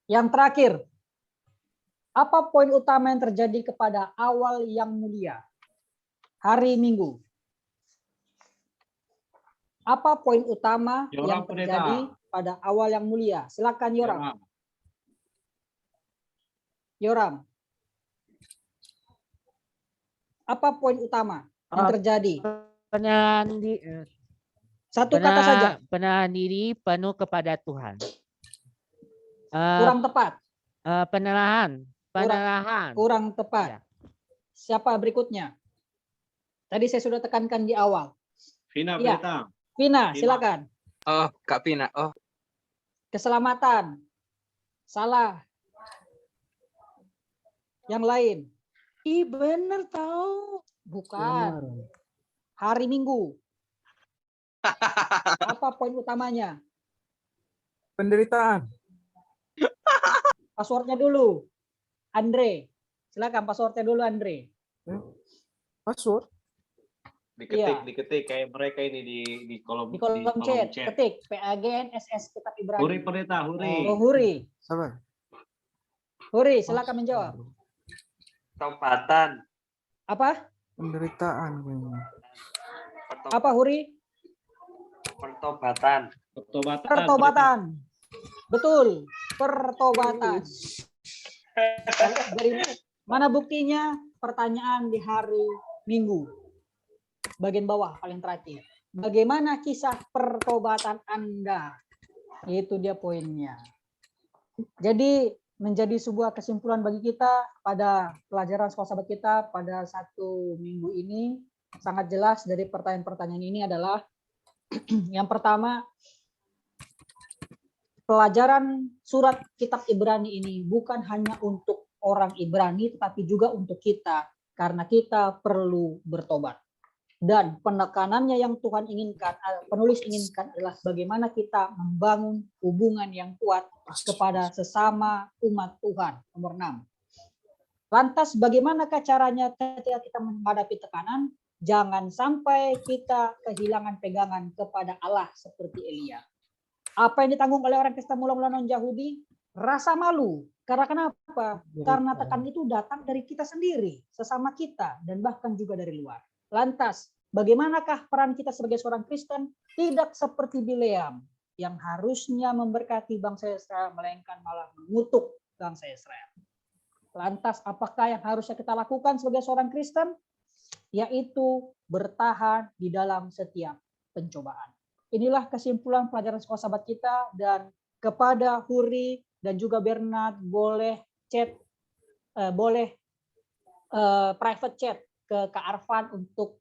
Yang terakhir, apa poin utama yang terjadi kepada awal yang mulia? Hari Minggu. Apa poin utama Yoram yang terjadi pada awal yang mulia? Silakan Yoram. Yoram. Apa poin utama yang terjadi? Penahan Satu kata saja. Penahan diri penuh kepada Tuhan. Kurang tepat. Penerahan. Kurang tepat. Siapa berikutnya? Tadi saya sudah tekankan di awal. Vina Iya. Pendeta. Vina, silakan. Oh, Kak Pina. Oh, Keselamatan. Salah. Yang lain. Ih, bener tahu. Bukan. Hari Minggu. Apa poin utamanya? Penderitaan. Passwordnya dulu. Andre. Silakan passwordnya dulu Andre. Password? Diketik kayak mereka ini di kolom Di kolom chat. Ketik PAGNSS Kitab Ibrani. Huri Pendeta, Huri. Oh, Huri. Sabar. Huri, silakan menjawab. Pertobatan. Apa? Penderitaan kayaknya. Apa Huri? Pertobatan. Pertobatan. Betul. Pertobatan. Dari mana buktinya? Pertanyaan di hari Minggu. Bagian bawah paling terakhir. Bagaimana kisah pertobatan Anda? Itu dia poinnya. Jadi menjadi sebuah kesimpulan bagi kita pada pelajaran sekolah sahabat kita pada 1 minggu ini sangat jelas dari pertanyaan-pertanyaan ini adalah yang pertama, pelajaran surat kitab Ibrani ini bukan hanya untuk orang Ibrani tetapi juga untuk kita karena kita perlu bertobat. Dan penekanannya yang Tuhan inginkan, penulis inginkan adalah bagaimana kita membangun hubungan yang kuat kepada sesama umat Tuhan. Nomor 6. Lantas bagaimanakah caranya ketika kita menghadapi tekanan? Jangan sampai kita kehilangan pegangan kepada Allah seperti Elia. Apa yang ditanggung oleh orang Kristen mula-mula non-Yahudi? Rasa malu. Karena kenapa? Karena tekanan itu datang dari kita sendiri, sesama kita, dan bahkan juga dari luar. Lantas, bagaimanakah peran kita sebagai seorang Kristen? Tidak seperti Bileam yang harusnya memberkati bangsa Israel, melainkan malah mengutuk bangsa Israel. Lantas, apakah yang harusnya kita lakukan sebagai seorang Kristen? Yaitu bertahan di dalam setiap pencobaan. Inilah kesimpulan pelajaran sekolah sahabat kita, dan kepada Huri dan juga Bernat boleh chat, private chat ke Kak Arfan untuk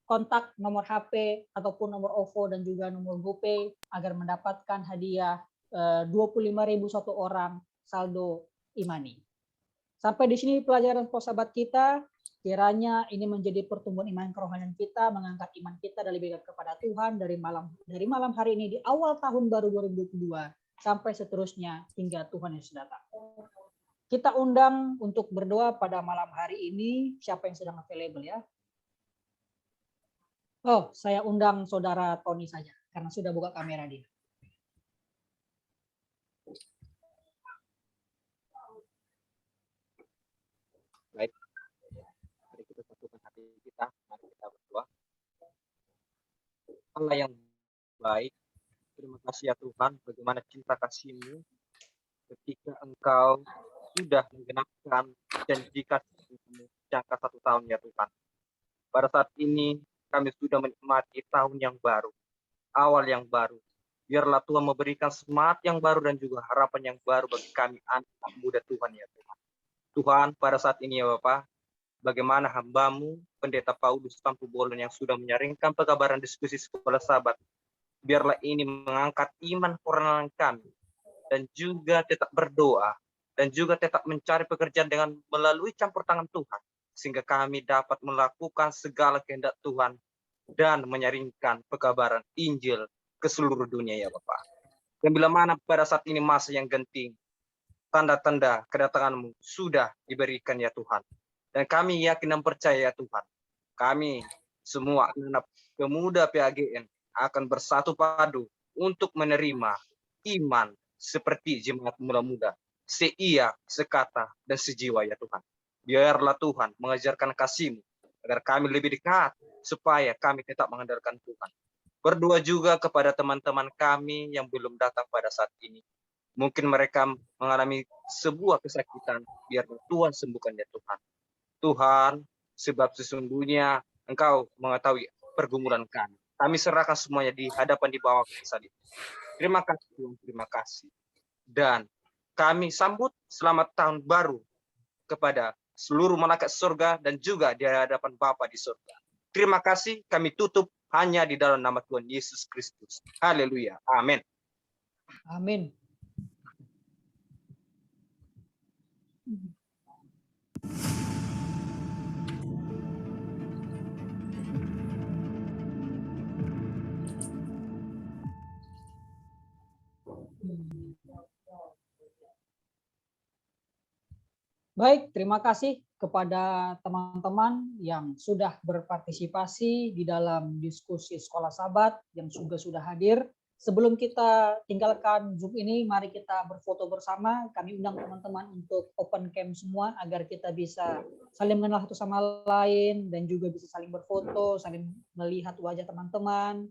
kontak nomor HP ataupun nomor OVO dan juga nomor GoPay agar mendapatkan hadiah 25.000 satu orang saldo Imani. Sampai di sini pelajaran sekolah sahabat kita. Kiranya ini menjadi pertumbuhan iman kerohanian kita, mengangkat iman kita dan lebih dekat kepada Tuhan dari malam hari ini di awal tahun baru 2022 sampai seterusnya hingga Tuhan Yesus datang. Kita undang untuk berdoa pada malam hari ini. Siapa yang sedang available ya? Oh, saya undang saudara Tony saja karena sudah buka kamera dia. Baik, mari kita satukan hati kita, mari kita berdoa. Allah yang baik, terima kasih ya Tuhan, bagaimana cinta kasih-Mu ketika Engkau sudah menggenapkan janji kasih-Mu jangka 1 tahun ya Tuhan. Pada saat ini kami sudah menikmati tahun yang baru, awal yang baru. Biarlah Tuhan memberikan semangat yang baru dan juga harapan yang baru bagi kami anak muda Tuhan ya Tuhan. Tuhan, pada saat ini ya Bapak, bagaimana hamba-Mu, Pendeta Paulus Tampu Bolon yang sudah menyaringkan pekabaran diskusi sekolah sahabat, biarlah ini mengangkat iman kerohanian kami, dan juga tetap berdoa, dan juga tetap mencari pekerjaan dengan melalui campur tangan Tuhan, sehingga kami dapat melakukan segala kehendak Tuhan, dan menyaringkan pekabaran Injil ke seluruh dunia ya Bapak. Dan bila mana pada saat ini masa yang genting, tanda-tanda kedatangan-Mu sudah diberikan ya Tuhan. Dan kami yakin dan percaya ya Tuhan, kami semua anak pemuda PAGN akan bersatu padu untuk menerima iman seperti jemaat mula-muda, seia, sekata, dan sejiwa ya Tuhan. Biarlah Tuhan mengajarkan kasih-Mu, agar kami lebih dekat, supaya kami tetap mengandalkan Tuhan. Berdoa juga kepada teman-teman kami yang belum datang pada saat ini. Mungkin mereka mengalami sebuah kesakitan, biar Tuhan sembuhkan ya Tuhan. Tuhan, sebab sesungguhnya Engkau mengetahui pergumulan kami. Kami serahkan semuanya di hadapan di bawah salib. Terima kasih Tuhan, terima kasih. Dan kami sambut selamat tahun baru kepada seluruh malaikat surga dan juga di hadapan Bapa di surga. Terima kasih, kami tutup hanya di dalam nama Tuhan Yesus Kristus. Haleluya. Amin. Amin. Baik, terima kasih kepada teman-teman yang sudah berpartisipasi di dalam diskusi sekolah sahabat yang juga sudah hadir. Sebelum kita tinggalkan Zoom ini, mari kita berfoto bersama. Kami undang teman-teman untuk open cam semua agar kita bisa saling mengenal satu sama lain dan juga bisa saling berfoto, saling melihat wajah teman-teman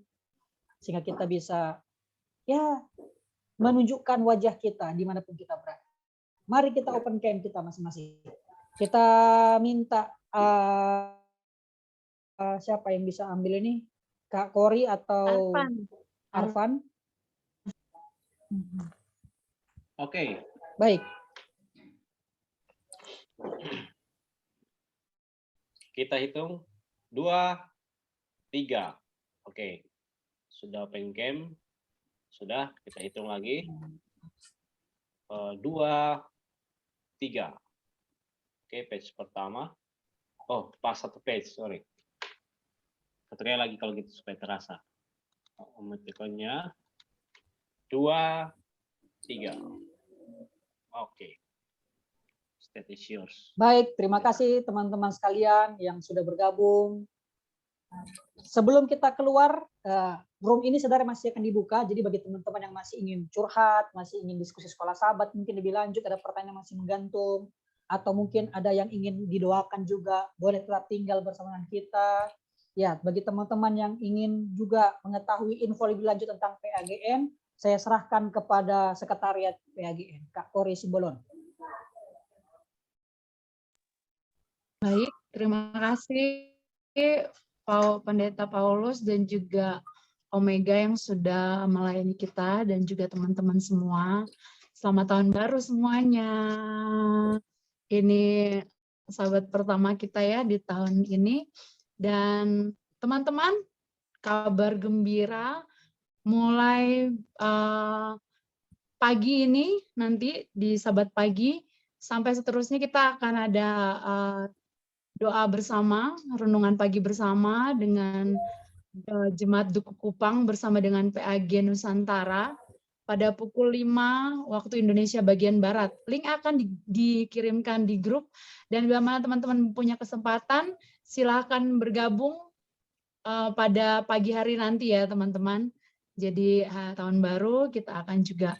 sehingga kita bisa ya menunjukkan wajah kita dimanapun kita berada. Mari kita open cam kita masing-masing. Kita minta siapa yang bisa ambil ini? Kak Kori atau Arfan? Oke. Baik. Kita hitung 2, 3. Oke. Sudah open cam. Sudah, kita hitung lagi. 2, 3. Oke, page pertama. Oh, pas satu page, sorry. Satunya lagi kalau gitu supaya terasa. Emoticonnya 2, 3. Oke. State is yours. Baik, terima kasih teman-teman sekalian yang sudah bergabung. Sebelum kita keluar, room ini saudara masih akan dibuka. Jadi bagi teman-teman yang masih ingin curhat, masih ingin diskusi sekolah sahabat, mungkin lebih lanjut, ada pertanyaan masih menggantung, atau mungkin ada yang ingin didoakan juga, boleh tetap tinggal bersama dengan kita. Ya, bagi teman-teman yang ingin juga mengetahui info lebih lanjut tentang PAGN, saya serahkan kepada Sekretariat PAGN, Kak Kori Simbolon. Baik, terima kasih Pendeta Paulus dan juga Omega yang sudah melayani kita dan juga teman-teman semua. Selamat tahun baru semuanya. Ini sahabat pertama kita ya di tahun ini. Dan teman-teman, kabar gembira mulai pagi ini nanti di sahabat pagi sampai seterusnya kita akan ada doa bersama, renungan pagi bersama dengan Jemaat Duku Kupang bersama dengan PAG Nusantara pada pukul 5 waktu Indonesia bagian Barat. Link akan dikirimkan di grup, dan bila mana teman-teman punya kesempatan, silakan bergabung pada pagi hari nanti ya teman-teman. Jadi tahun baru kita akan juga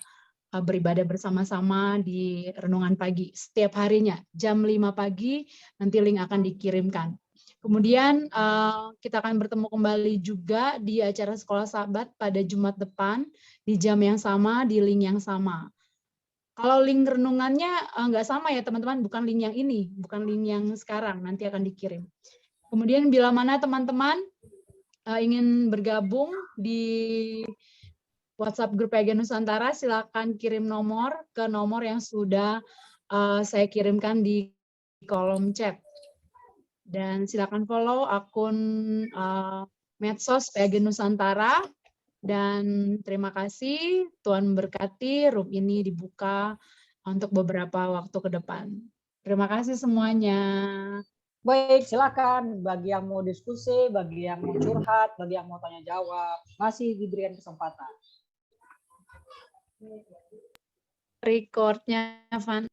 beribadah bersama-sama di renungan pagi setiap harinya jam 5 pagi, nanti link akan dikirimkan. Kemudian kita akan bertemu kembali juga di acara Sekolah Sahabat pada Jumat depan di jam yang sama, di link yang sama. Kalau link renungannya nggak sama ya teman-teman, bukan link yang ini, bukan link yang sekarang, nanti akan dikirim. Kemudian bila mana teman-teman ingin bergabung di WhatsApp grup PAG Nusantara, silakan kirim nomor ke nomor yang sudah saya kirimkan di kolom chat. Dan silakan follow akun medsos PAG Nusantara. Dan terima kasih, Tuhan berkati, room ini dibuka untuk beberapa waktu ke depan. Terima kasih semuanya. Baik, silakan bagi yang mau diskusi, bagi yang mau curhat, bagi yang mau tanya jawab, masih diberikan kesempatan. Recordnya, Van.